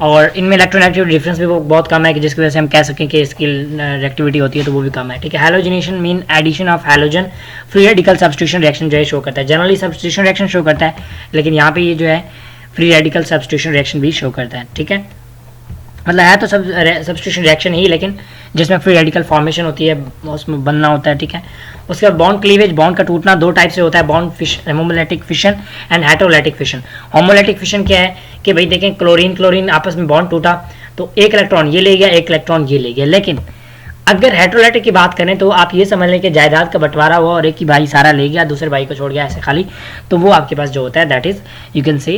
और इनमें इलेक्ट्रोनेगेटिव डिफरेंस भी वो बहुत कम है कि जिसकी वजह से हम कह सकें कि इसकी रिएक्टिविटी होती है तो वो भी कम है, ठीक है। Halogenation mean addition of halogen free radical substitution reaction जो है शो करता है। जनरली सब्स्टिट्यूशन रिएक्शन शो करता है, लेकिन यहाँ पे ये जो है फ्री रेडिकल सब्स्टिट्यूशन रिएक्शन भी शो करता है, ठीक है। मतलब है तो सब्स्टिट्यूशन रिएक्शन ही, लेकिन जिसमें फ्री रेडिकल फॉर्मेशन होती है उसमें बनना होता है, ठीक है। उसके बाद बॉन्ड क्लीवेज, बॉन्ड का टूटना 2 टाइप से होता है, bond homolytic fission and heterolytic fission. Homolytic fission क्या है कि भाई देखें क्लोरीन आपस में बॉन्ड टूटा तो एक इलेक्ट्रॉन ये ले गया, एक इलेक्ट्रॉन ये ले गया। लेकिन अगर हेटेरोलैटिक की बात करें तो आप ये समझ लें कि जायदाद का बंटवारा हुआ और एक ही भाई सारा ले गया, दूसरे भाई को छोड़ गया ऐसे खाली, तो वो आपके पास जो होता है दैट इज यू कैन से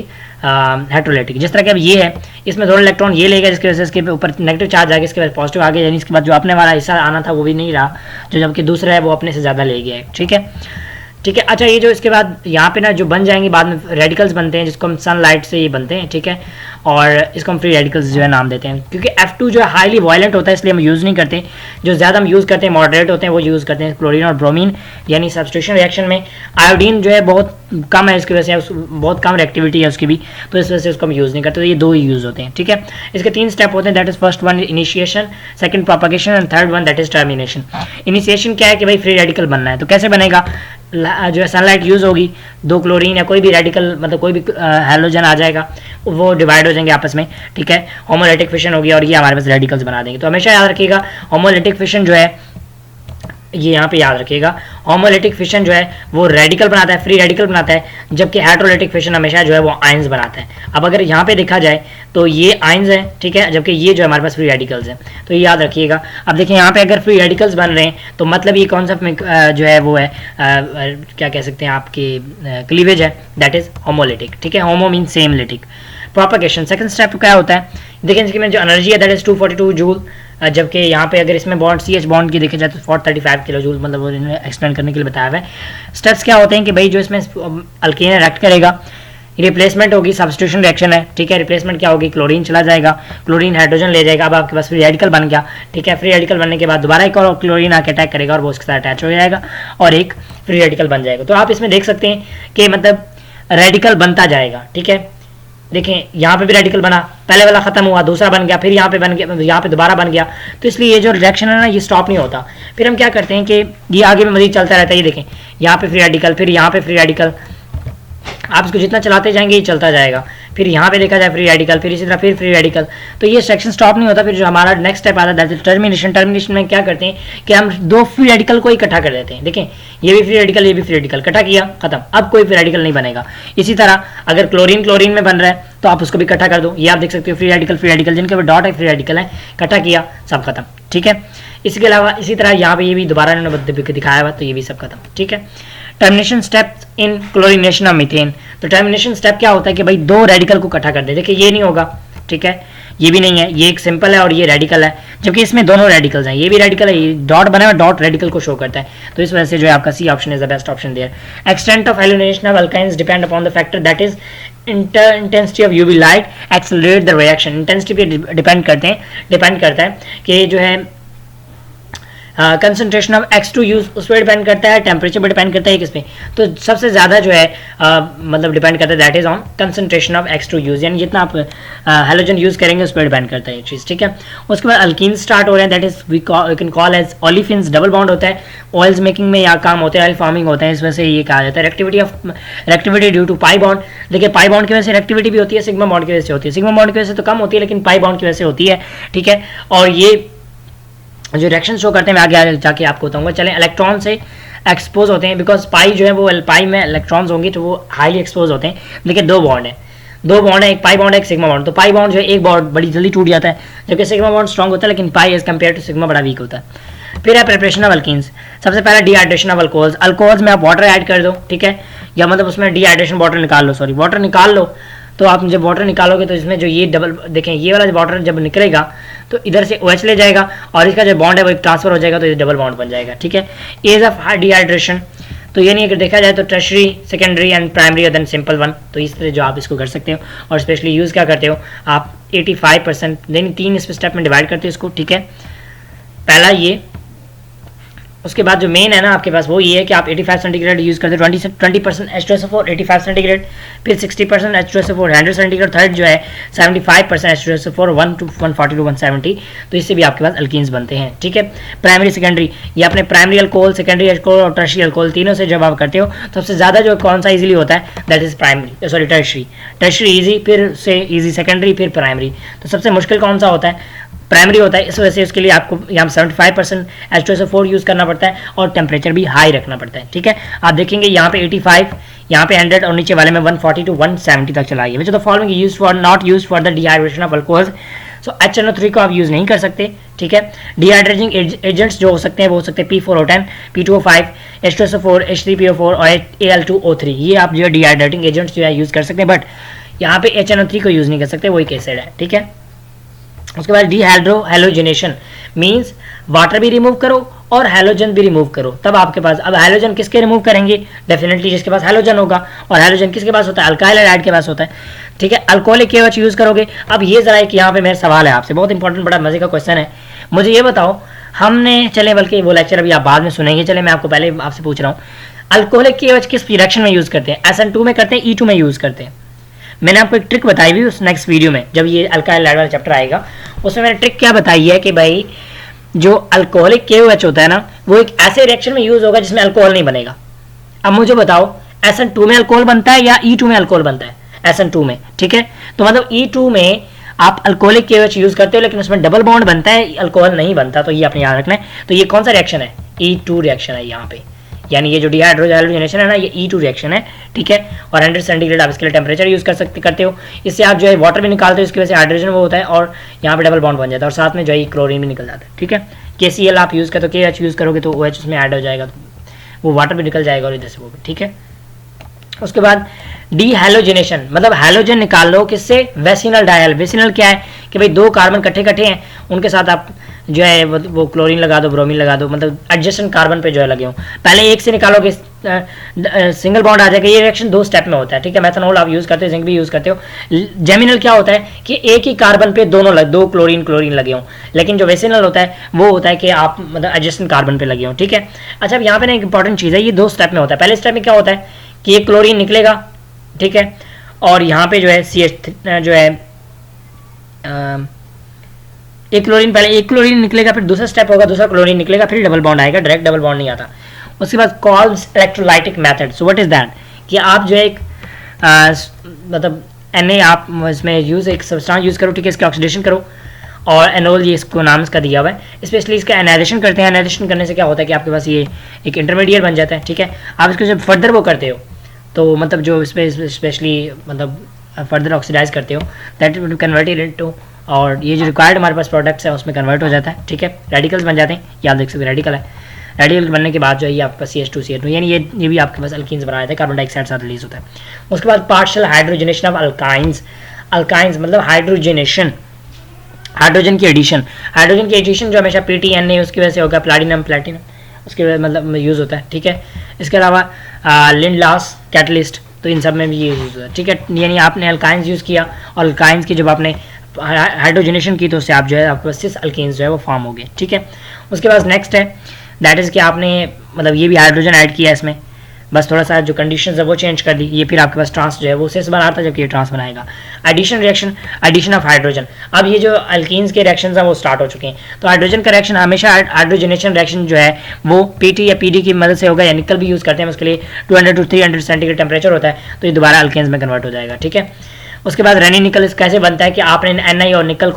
हेटेरोलैटिक। जिस तरह के अब ये है, इसमें दोनों इलेक्ट्रॉन ये ले गया जिसकी वजह से इसके ऊपर नेगेटिव चार्ज आ गया, इसके बाद पॉजिटिव आ गया, यानी इसके बाद जो अपने वाला हिस्सा आना था वो भी नहीं रहा, जो जबकि दूसरा है वो अपने से ज़्यादा ले गया है, ठीक है, ठीक है। अच्छा, ये जो इसके बाद यहाँ पे ना जो बन जाएंगे बाद में रेडिकल्स बनते हैं जिसको हम सनलाइट से ये बनते हैं, ठीक है, और इसको हम फ्री रेडिकल्स जो है नाम देते हैं, क्योंकि F2 जो है हाईली वायलेंट होता है इसलिए हम यूज़ नहीं करते। जो ज़्यादा हम यूज़ करते हैं मॉडरेट होते हैं वो यूज़ करते हैं क्लोरीन और ब्रोमीन, यानी सब्स्टिट्यूशन रिएक्शन में आयोडीन जो है बहुत कम है, इसकी वजह से बहुत कम रिएक्टिविटी है उसकी भी, तो इस वजह से उसको हम यूज़ नहीं करते। तो ये 2 ही यूज़ होते हैं, ठीक है। इसके 3 स्टेप होते हैं, that is first one initiation, second propagation and third one that is termination. Initiation क्या है कि भाई फ्री रेडिकल बनना है, तो कैसे बनेगा, जो है सनलाइट यूज़ होगी, 2 क्लोरीन या कोई भी रेडिकल मतलब कोई भी हैलोजन आ जाएगा, वो डिवाइड हो जाएंगे आपस में, ठीक है, होमोलिटिक फिशन होगी और ये हमारे पास रेडिकल्स बना देंगे। तो हमेशा याद रखिएगा होमोलिटिक फिशन जो है ये यहाँ पे याद रखिएगा, होमोलिटिक फिशन जो है वो रेडिकल बनाता है, फ्री रेडिकल बनाता है, जबकि हेटेरोलिटिक फिशन हमेशा जो है वो आयंस बनाता है। अब अगर यहाँ पे देखा जाए तो ये आयंस है, ठीक है, जबकि ये जो हमारे पास फ्री रेडिकल्स हैं, तो ये याद रखिएगा। अब देखिए यहाँ पे अगर फ्री रेडिकल्स बन रहे हैं तो मतलब ये कॉन्सेप्ट में जो है वो है क्या कह सकते हैं आपके क्लीवेज है, दैट इज होमोलिटिक, ठीक है, homo mean same lytic. Propagation second step क्या होता है, देखिए इसकी में जो एनर्जी है दैट इज 242 जूल, जबकि यहाँ पे अगर इसमें बॉन्ड CH बॉन्ड की देखा जाए तो 435 किलो जूल, मतलब वो एक्सप्लेन करने के लिए बताया हुआ है। स्टेप्स क्या होते हैं कि भाई जो इसमें अल्केन रिएक्ट करेगा, रिप्लेसमेंट होगी, सब्स्टिट्यूशन रिएक्शन है, ठीक है, रिप्लेसमेंट क्या होगी, क्लोरीन चला जाएगा, क्लोरीन हाइड्रोजन ले जाएगा, अब आपके पास फ्री रेडिकल बन गया, ठीक है, फ्री रेडिकल बनने के बाद दोबारा एक और क्लोरीन आके अटैक करेगा और वो उसके साथ अटैच हो जाएगा और एक फ्री रेडिकल बन जाएगा। तो आप इसमें देख सकते हैं कि मतलब रेडिकल बनता जाएगा, ठीक है, देखें यहाँ पे भी रेडिकल बना, पहले वाला खत्म हुआ, दूसरा बन गया, फिर यहाँ पे बन गया, यहाँ पे दोबारा बन गया। तो इसलिए ये जो रिएक्शन है ना ये स्टॉप नहीं होता। फिर हम क्या करते हैं कि ये आगे में मजीद चलता रहता है, ये देखें यहाँ पे फ्री रेडिकल, फिर यहाँ पे फ्री रेडिकल, आप इसको जितना चलाते जाएंगे ये चलता जाएगा, फिर यहाँ पे देखा जाए फ्री रेडिकल, फिर इसी तरह फिर फ्री रेडिकल, तो ये सेक्शन स्टॉप नहीं होता। फिर जो हमारा नेक्स्ट स्टेप आता है दैट इज टर्मिनेशन। टर्मिनेशन में क्या करते हैं कि हम 2 फ्री रेडिकल को इकट्ठा कर देते हैं, देखें ये भी फ्री रेडिकल, ये भी फ्री रेडिकल, इकट्ठा किया, खत्म, अब कोई फ्री रेडिकल नहीं बनेगा। इसी तरह अगर क्लोरीन क्लोरीन में बन रहा है तो आप उसको भी इकट्ठा कर दो, ये आप देख सकते हो फ्री रेडिकल जिनके ऊपर डॉट है फ्री रेडिकल है, इकट्ठा किया, सब खत्म, ठीक है। इसके अलावा इसी तरह यहाँ पे ये भी दोबारा इन्होंने दिखाया हुआ, तो ये भी सब खत्म, ठीक है। Termination step in chlorination of methane. तो टर्मिनेशन स्टेप क्या होता है कि भाई 2 रेडिकल को इकट्ठा कर दे, देखिए ये नहीं होगा, ठीक है, ये भी नहीं है, ये एक सिंपल है और ये रेडिकल है, जबकि इसमें दोनों रेडिकल्स हैं, ये भी रेडिकल है, ये डॉट बना हुआ डॉट रेडिकल को शो करता है, तो इस वजह से जो है आपका C option is the best option there. Extent of elimination of alkynes depend upon the factor that is intensity of UV light accelerate the reaction. Intensity पे डिपेंड करता है कि जो है कंसंट्रेशन ऑफ X2 यूज उस पर depend करता है, टेम्परेचर पर डिपेंड करता है, किस पे, तो सबसे ज़्यादा जो है मतलब डिपेंड करता है that is on concentration of X2 use, यानी जितना आप हेलोजन यूज करेंगे उस पर डिपेंड करता है ये चीज़, ठीक है। उसके बाद अल्कीन स्टार्ट हो रहे हैं, that is we can call as olefins, double bond होता है, ऑयल्स मेकिंग में यहाँ काम होता है, ऑयल फार्मिंग होता है, इस वजह से ये कहा जाता है reactivity due to pi bond. देखिए पाई बॉन्ड की वजह से रिएक्टिविटी भी होती है, सिग्मा बॉन्ड की वजह से होती है, सिग्मा बॉन्ड की वजह से तो कम होती है लेकिन पाई बॉन्ड की वजह से होती है, ठीक है। और ये जो रिएक्शन शो करते हैं मैं आगे जाके आपको बताऊंगा। चलें, इलेक्ट्रॉन से एक्सपोज होते हैं, बिकॉज पाई जो है वो पाई में इलेक्ट्रॉन्स होंगे तो वो हाईली एक्सपोज होते हैं। देखिए 2 बॉन्ड है, एक पाई बॉन्ड है, एक सिग्मा बॉन्ड। तो पाई बॉन्ड जो है एक बॉन्ड बड़ी जल्दी टूट जाता है, जबकि सिग्मा बॉन्ड स्ट्रॉन्ग होता है, लेकिन पाई एज कम्पेयर टू सिग्मा बड़ा वीक होता है। फिर है प्रिपरेशन ऑफ अल्कीन्स। सबसे पहला डिहाइड्रेशन ऑफ अल्कोहल्स। अल्कोहल्स में आप वाटर ऐड कर दो, ठीक है, या मतलब उसमें डिहाइड्रेशन वाटर निकाल लो, तो आप जब वाटर निकालोगे तो इसमें जो ये डबल देखें ये वाला वाटर जब निकलेगा तो इधर से OH ले जाएगा और इसका जो बॉन्ड है वो एक ट्रांसफर हो जाएगा, तो ये डबल बॉन्ड बन जाएगा, ठीक है। एज ऑफ डिहाइड्रेशन, तो यानी अगर देखा जाए तो tertiary, secondary and primary then simple one, तो इस तरह जो आप इसको कर सकते हो। और स्पेशली यूज़ क्या करते हो आप 85% यानी 3 इस स्टेप में डिवाइड करते हो इसको, ठीक है। पहला ये, उसके बाद जो मेन है ना आपके पास वो ये है कि आप 85 सेंटीग्रेड यूज़ करते हैं, 20% H2SO4 85 सेंटीग्रेड, फिर 60% H2SO4 100 सेंटीग्रेड, थर्ड जो है 75% H2SO4 1 to 140 to 170, तो इससे भी आपके पास अल्कीन्स बनते हैं, ठीक है। प्राइमरी सेकेंडरी, ये अपने प्राइमरी अल्कोहल, सेकेंडरी अल्कोहल और टर्शरी अल्कोहल तीनों से जब आप करते हो तो सबसे ज़्यादा जो कौन सा ईजिली होता है दैट इज़ टर्शरी ईजी, फिर से ईजी सेकेंडरी, फिर प्राइमरी। तो सबसे मुश्किल कौन सा होता है, प्राइमरी होता है, इस वजह से उसके लिए आपको यहाँ 75% H2SO4 यूज़ करना पड़ता है और टेम्परेचर भी हाई रखना पड़ता है, ठीक है। आप देखेंगे यहाँ पे 85, यहाँ पे 100 और नीचे वाले में 140 to 170 तक चला गया। तो following use for not use for the dehydration of alcohols. So HNO3 को आप यूज़ नहीं कर सकते, ठीक है। डिहाइड्रेटिंग एजेंट्स जो हो सकते हैं वो हो सकते हैं P4O10, P2O5, H2SO4, H3PO4 और Al2O3, ये आप जो है डिहाइड्रेटिंग एजेंट्स जो है यूज़ कर सकते हैं, बट यहाँ पे HNO3 को यूज़ नहीं कर सकते, वो एक एसिड है, ठीक है। उसके बाद हेलोजिनेशन मींस वाटर भी रिमूव करो और हेलोजन भी रिमूव करो, तब आपके पास, अब हेलोजन किसके रिमूव करेंगे, डेफिनेटली जिसके पास हेलोजन होगा, और हेलोजन किसके पास होता है, अल्काइल हाइड्राइड के पास होता है, ठीक है। अल्कोहलिक KOH यूज़ करोगे। अब ये जरा एक यहाँ पे मेरा सवाल है आपसे, बहुत इंपॉर्टेंट बड़ा मजे का क्वेश्चन है, मुझे ये बताओ, हमने चले बल्कि वो लेक्चर अभी आप बाद में सुनेंगे, चले मैं आपको पहले आपसे पूछ रहा हूँ, अल्कोहलिक KOH किस रिएक्शन में यूज़ करते हैं, SN2 में करते हैं, E2 में यूज़ करते हैं। मैंने आपको एक ट्रिक बताई हुई उस नेक्स्ट वीडियो में, जब ये अल्काइल हाइड्राइड वाला चैप्टर आएगा उसमें मैंने ट्रिक क्या बताई है कि भाई जो अल्कोहलिक KOH होता है ना वो एक ऐसे रिएक्शन में यूज होगा जिसमें अल्कोहल नहीं बनेगा। अब मुझे बताओ SN2 में अल्कोहल बनता है या E2 में अल्कोहल बनता है? SN2 में, ठीक है। तो मतलब E2 में आप अल्कोहलिक KOH यूज करते हो लेकिन उसमें डबल बॉन्ड बनता है, अल्कोहल नहीं बनता, तो ये अपने याद रखना है। तो ये कौन सा रिएक्शन है? E2 रिएक्शन है यहाँ पे, यानी ये जो डिहाइड्रोजनेशन है ना, ये E2 रिएक्शन है, ठीक है। और 100 सेंटीग्रेड आप इसके लिए टेम्परेचर यूज करते हो। इससे आप जो है वाटर भी निकालते हो, इसकी वजह से हाइड्रोजन वो होता है और यहाँ पे डबल बॉन्ड बन जाता है और साथ में जो है क्लोरीन भी निकल जाता है, ठीक है। KCl आप यूज करते हो, KH यूज करोगे तो OH उसमें ऐड हो जाएगा, तो वो वाटर भी निकल जाएगा और इधर से वो भी, ठीक है। उसके बाद डीहैलोजिनेशन, मतलब हैलोजन निकाल लो किससे? वेसिनल डायल। वेसिनल क्या है कि भाई दो कार्बन कट्ठे हैं, उनके साथ आप जो है वो क्लोरीन लगा दो, ब्रोमीन लगा दो, मतलब एडजेसेंट कार्बन पे जो है लगे हो। पहले एक से निकालोगे सिंगल बॉन्ड आ जाएगा। ये रिएक्शन 2 स्टेप में होता है, ठीक है। मेथनॉल आप यूज करते हो, जिंक भी यूज करते हो। जेमिनल क्या होता है कि एक ही कार्बन पे दो क्लोरीन लगे हों, लेकिन जो वेसिनल होता है वो होता है कि आप मतलब एडजेसेंट कार्बन पे लगे हो, ठीक है। अच्छा, अब यहाँ पे ना एक इंपॉर्टेंट चीज़ है, ये 2 स्टेप में होता है। पहले स्टेप में क्या होता है कि ये क्लोरीन निकलेगा, ठीक है, और यहाँ पे जो है CH जो है एक क्लोरीन निकलेगा, फिर दूसरा स्टेप होगा, दूसरा क्लोरीन निकलेगा, फिर डबल बॉन्ड आएगा। डायरेक्ट डबल बॉन्ड नहीं आता। उसके बाद calls electrolytic method. So what is that कि आप जो है एक मतलब Na आप इसमें यूज एक सब्सटेंस यूज करो, ठीक है, इसका ऑक्सीडेशन करो, और एनोल ये इसको नाम इसका दिया हुआ है। स्पेशली इसका एनाइजेशन करते हैं। एनाइजेशन करने से क्या होता है कि आपके पास ये एक इंटरमीडिएट बन जाता है, ठीक है। आप इसको जब फर्दर वो करते हो तो मतलब जो इस पर स्पेशली मतलब फर्दर ऑक्सीडाइज करते हो, that will convert it into, और ये जो रिक्वायर्ड हमारे पास प्रोडक्ट्स है उसमें कन्वर्ट हो जाता है, ठीक है। रेडिकल्स बन जाते हैं, ये आप देख सकते हो रेडिकल है। रेडिकल बनने के बाद जो है ये आपके पास CH2 यानी ये भी आपके पास अल्कीन्स बना देते हैं, कार्बन डाइऑक्साइड साथ रिलीज होता है। उसके बाद partial hydrogenation of alkynes. Alkynes मतलब हाइड्रोजनेशन, हाइड्रोजन की एडिशन जो हमेशा PTNA उसकी वजह से होगा, प्लैटिनम उसके वजह मतलब यूज़ होता है, ठीक है। इसके अलावा लिंडलास कैटलिस्ट, तो इन सब में भी ये यूज़ होता है, ठीक है। यानी आपने अल्काइंस यूज़ किया और अल्काइंस की जब आपने हाइड्रोजनेशन की तो उससे आप जो है आपके पास 6 अल्कीन्स जो है वो फॉर्म हो गए, ठीक है। उसके बाद नेक्स्ट है दैट इज़ कि आपने मतलब ये भी हाइड्रोजन ऐड किया इसमें, बस थोड़ा सा जो कंडीशंस है वो चेंज कर दी, ये फिर आपके पास ट्रांस जो है वो सिस बना रहा था, जबकि ये ट्रांस बनाएगा। Addition reaction, addition of hydrogen. अब ये जो अल्कीन्स के रिएक्शंस हैं वो स्टार्ट हो चुके हैं। तो हाइड्रोजन का रिएक्शन हमेशा हाइड्रोजनेशन रिएक्शन जो है वो PT या PD की मदद से होगा, या निकल भी यूज़ करते हैं, उसके लिए 200 to 300 सेंटीग्रेड टेम्परेचर होता है, तो ये दोबारा अल्केन्स में कन्वर्ट हो जाएगा, ठीक है। उसके बाद रेनी निकल कैसे बनता है कि आपने Na और निकल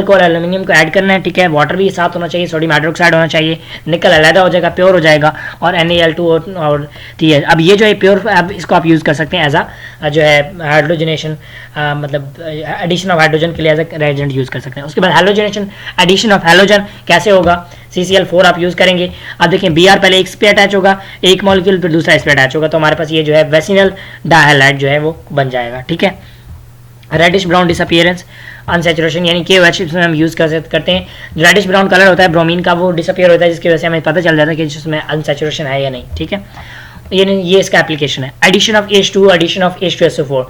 को और एल्यूमिनियम को ऐड करना है, ठीक है। वाटर भी साथ होना चाहिए, सोडियम हाइड्रोक्साइड होना चाहिए, निकल अलग हो जाएगा, प्योर हो जाएगा, और NaL2 और TH। अब ये जो है प्योर, अब इसको आप यूज़ कर सकते हैं एज आ जो है हाइड्रोजनेशन मतलब एडिशन ऑफ हाइड्रोजन के लिए एज ए रिएजेंट यूज़ कर सकते हैं। उसके बाद हैलोजनेशन, एडिशन ऑफ हैलोजन कैसे होगा? CCl4 आप यूज़ करेंगे। अब देखें Br पहले एक पे अटैच होगा, एक मॉलिक्यूल फिर दूसरा इस पे अटैच होगा, तो हमारे पास ये जो है वेसिनल डायहाइलाइड जो है वो बन जाएगा, ठीक है। रेडिश ब्राउन डिसअपियरेंस, अनसेचुरेशन, यानी KOH इसमें हम यूज़ करते हैं। जो रेडिश ब्राउन कलर होता है ब्रोमीन का वो डिसअपियर होता है, जिसकी वजह से हमें पता चल जाता है कि इसमें अनसेचुरेशन है या नहीं, ठीक है। ये इसका एप्लीकेशन है। Addition of H2, addition of H2SO4,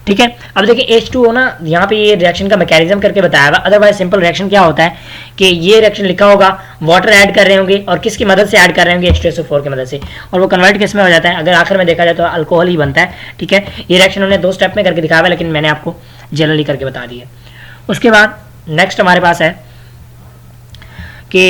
ठीक है। अब देखिए H2O ना, यहाँ पे ये रिएक्शन का मैकेनिज्म करके बताया हुआ। अदरवाइज सिंपल रिएक्शन क्या होता है कि ये रिएक्शन लिखा होगा, वाटर ऐड कर रहे होंगे, और किसकी मदद से ऐड कर रहे होंगे? H2SO4 की मदद से, और वो कन्वर्ट किस में हो जाता है? अगर आखिर में देखा जाए तो अल्कोहल ही बनता है, ठीक है। ये रिएक्शन उन्होंने 2 स्टेप में करके दिखाया हुआ है, लेकिन मैंने आपको जनरली करके बता दी है। उसके बाद नेक्स्ट हमारे पास है कि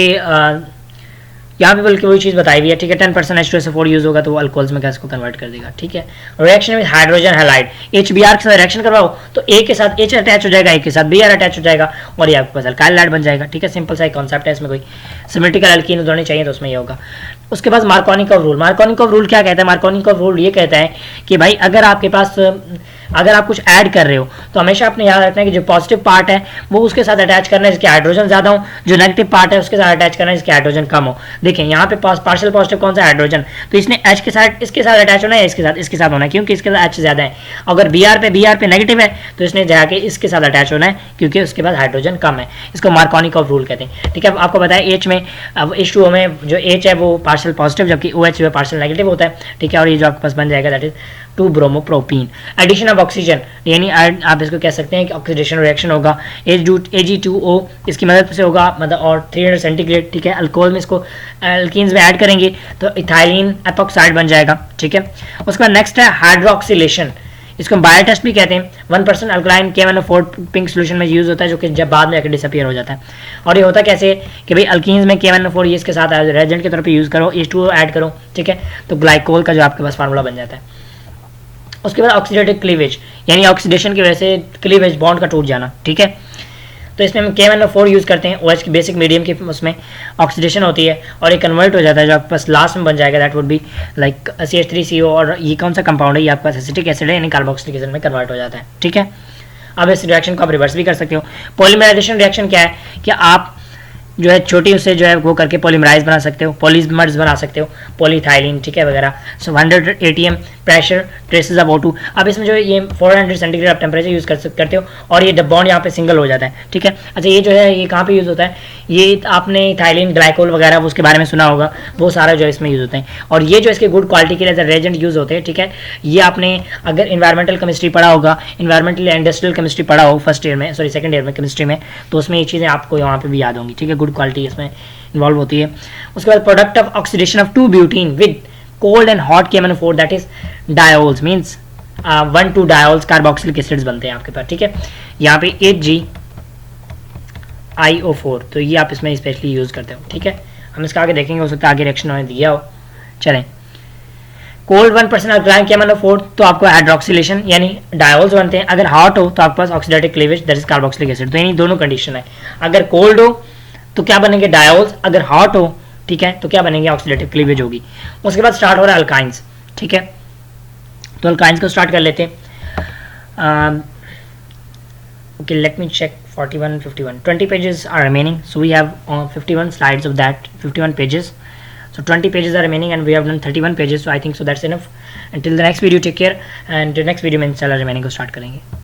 यहाँ पे बल्कि वही चीज़ बताई हुई है, ठीक है। 10% H2SO4 यूज़ होगा तो वो अल्कोहल्स में गैस को कन्वर्ट कर देगा, ठीक है। Reaction with hydrogen halide, HBr के साथ रिएक्शन करवाओ तो A के साथ H अटैच हो जाएगा, A के साथ Br अटैच हो जाएगा, और ये आपके पास अल्काइल हैलाइड बन जाएगा, ठीक है। सिंपल सा एक कॉन्सेप्ट है, इसमें कोई सिमेट्रिकल एल्कीन होने चाहिए तो उसमें ये होगा। उसके बाद मार्कोनिकॉव रूल। मार्कोनिकॉव रूल क्या कहता है? मार्कोनिकॉव रूल ये कहता है कि भाई अगर आपके पास अगर आप कुछ ऐड कर रहे हो तो हमेशा अपने याद रखना है कि जो पॉजिटिव पार्ट है वो उसके साथ अटैच करना है जिसके हाइड्रोजन ज़्यादा हो, जो नेगेटिव पार्ट है उसके साथ अटैच करना है जिसके हाइड्रोजन कम हो। देखें यहाँ पे पार्शियल पॉजिटिव कौन सा? हाइड्रोजन, तो इसने H के साथ इसके साथ अटैच होना है, इसके साथ होना है, क्योंकि इसके साथ H ज़्यादा है। अगर Br पे नेगेटिव है तो इसने जाके इसके साथ अटैच होना है, क्योंकि उसके पास हाइड्रोजन कम है। इसको मार्कोनिकॉव रूल कहते हैं, ठीक है। आपको बताया H में, अब H2O में जो H है वो पार्शियल पॉजिटिव, जबकि OH जो है पार्शियल नेगेटिव होता है, ठीक है। और ये जो आपके पास बन जाएगा that is 2 bromopropene. Addition of oxygen, यानी आप इसको कह सकते हैं कि ऑक्सीडेशन रिएक्शन होगा, Ag2O इसकी मदद से होगा, मतलब और 300 सेंटीग्रेड, ठीक है। अल्कोहल में इसको अल्कीन्स में ऐड करेंगे तो इथाइलिन एपॉक्साइड बन जाएगा, ठीक है। उसके बाद नेक्स्ट है हाइड्रोक्सिलेशन, इसको हम बायो टेस्ट भी कहते हैं। 1% अल्कलाइन KMnO4 पिंक सोल्यूशन में यूज़ होता है, जो कि जब बाद में आकर डिसअपियर हो जाता है। और ये होता कैसे कि भाई अल्कीन्स में KMnO4 ये इसके साथ रेजेंट के तौर पे यूज़ करो, H2O ऐड करो, ठीक है, तो ग्लाइकोल का जो आपके पास फार्मूला बन जाता है। उसके बाद ऑक्सीडेटिव क्लीवेज, यानी ऑक्सीडेशन की वजह से क्लीवेज बॉन्ड का टूट जाना, ठीक है। तो इसमें हम KMnO4 यूज़ करते हैं, OH की बेसिक मीडियम की उसमें ऑक्सीडेशन होती है और ये कन्वर्ट हो जाता है, जो आपके पास लास्ट में बन जाएगा that would be like CH3CO। और ये कौन सा कंपाउंड है, ये आपके पास एसिटिक एसिड है, यानी कार्बोक्सिलिक एसिड में कन्वर्ट हो जाता है, ठीक है। अब इस रिएक्शन को आप रिवर्स भी कर सकते हो। पॉलीमराइजेशन रिएक्शन क्या है कि आप जो है छोटी उससे जो है वो करके पॉलीमराइज बना सकते हो, पॉलीमर्स बना सकते हो, पॉलीथाइलिन, ठीक है, वगैरह। सो 100 ATM pressure traces of O2। अब इसमें जो ये 400 सेंटीग्रेड आप टेम्परेचर यूज़ करते हो और ये बॉन्ड यहाँ पे सिंगल हो जाता है, ठीक है। अच्छा, ये जो है ये कहाँ पे यूज़ होता है, ये आपने थाइलिन, ग्लाइकोल वगैरह उसके बारे में सुना होगा, वो सारा जो है इसमें यूज़ होता है। और ये जो इसके गुड क्वालिटी के लिए एज रेजेंट यूज़ होते हैं, ठीक है। ये आपने अगर इन्वायरमेंटल केमिस्ट्री पढ़ा होगा, इन्वायरमेंटल इंडस्ट्रियल केमिस्ट्री पढ़ा हो फर्स्ट ईयर में, सॉरी सेकंड ईयर में केमिस्ट्री में, तो उसमें ये चीज़ें आपको यहाँ पे भी याद होंगी, ठीक है। गुड क्वालिटी इसमें इन्वॉल्व होती है। उसके बाद product of oxidation of two butene with cold and hot KMnO4 that is diols, means 1-2 diols carboxylic acids बनते हैं आपके पास, ठीक है। यहाँ पे HgIO4, तो ये आप इसमें स्पेशली यूज़ करते हो, ठीक है। हम इसका आगे देखेंगे, हो सकता है आगे रिएक्शन उन्होंने दिया हो। चलें, कोल्ड 1% अल्कलाइन KMnO4 तो आपको हाइड्रोक्सिलेशन यानी डायोल्स बनते हैं। अगर हॉट हो तो आपके पास oxidative cleavage that is carboxylic acid. तो यानी दोनों कंडीशन है, अगर कोल्ड हो तो क्या बनेंगे डायोल्स, अगर हॉट हो, ठीक है, तो क्या बनेंगे ऑक्सीडेटिव क्लीवेज होगी। उसके बाद स्टार्ट हो रहा है अल्काइंस, ठीक है। तो अल्काइंस को स्टार्ट कर लेते हैं। Okay, let me check 41, 51, 20 pages are remaining, so we have 51 slides of that, 51 pages, so 20 pages are remaining and we have done 31 pages, so I think so that's enough. Until the next video, take care, and the next video में इंशाल्लाह remaining को start करेंगे।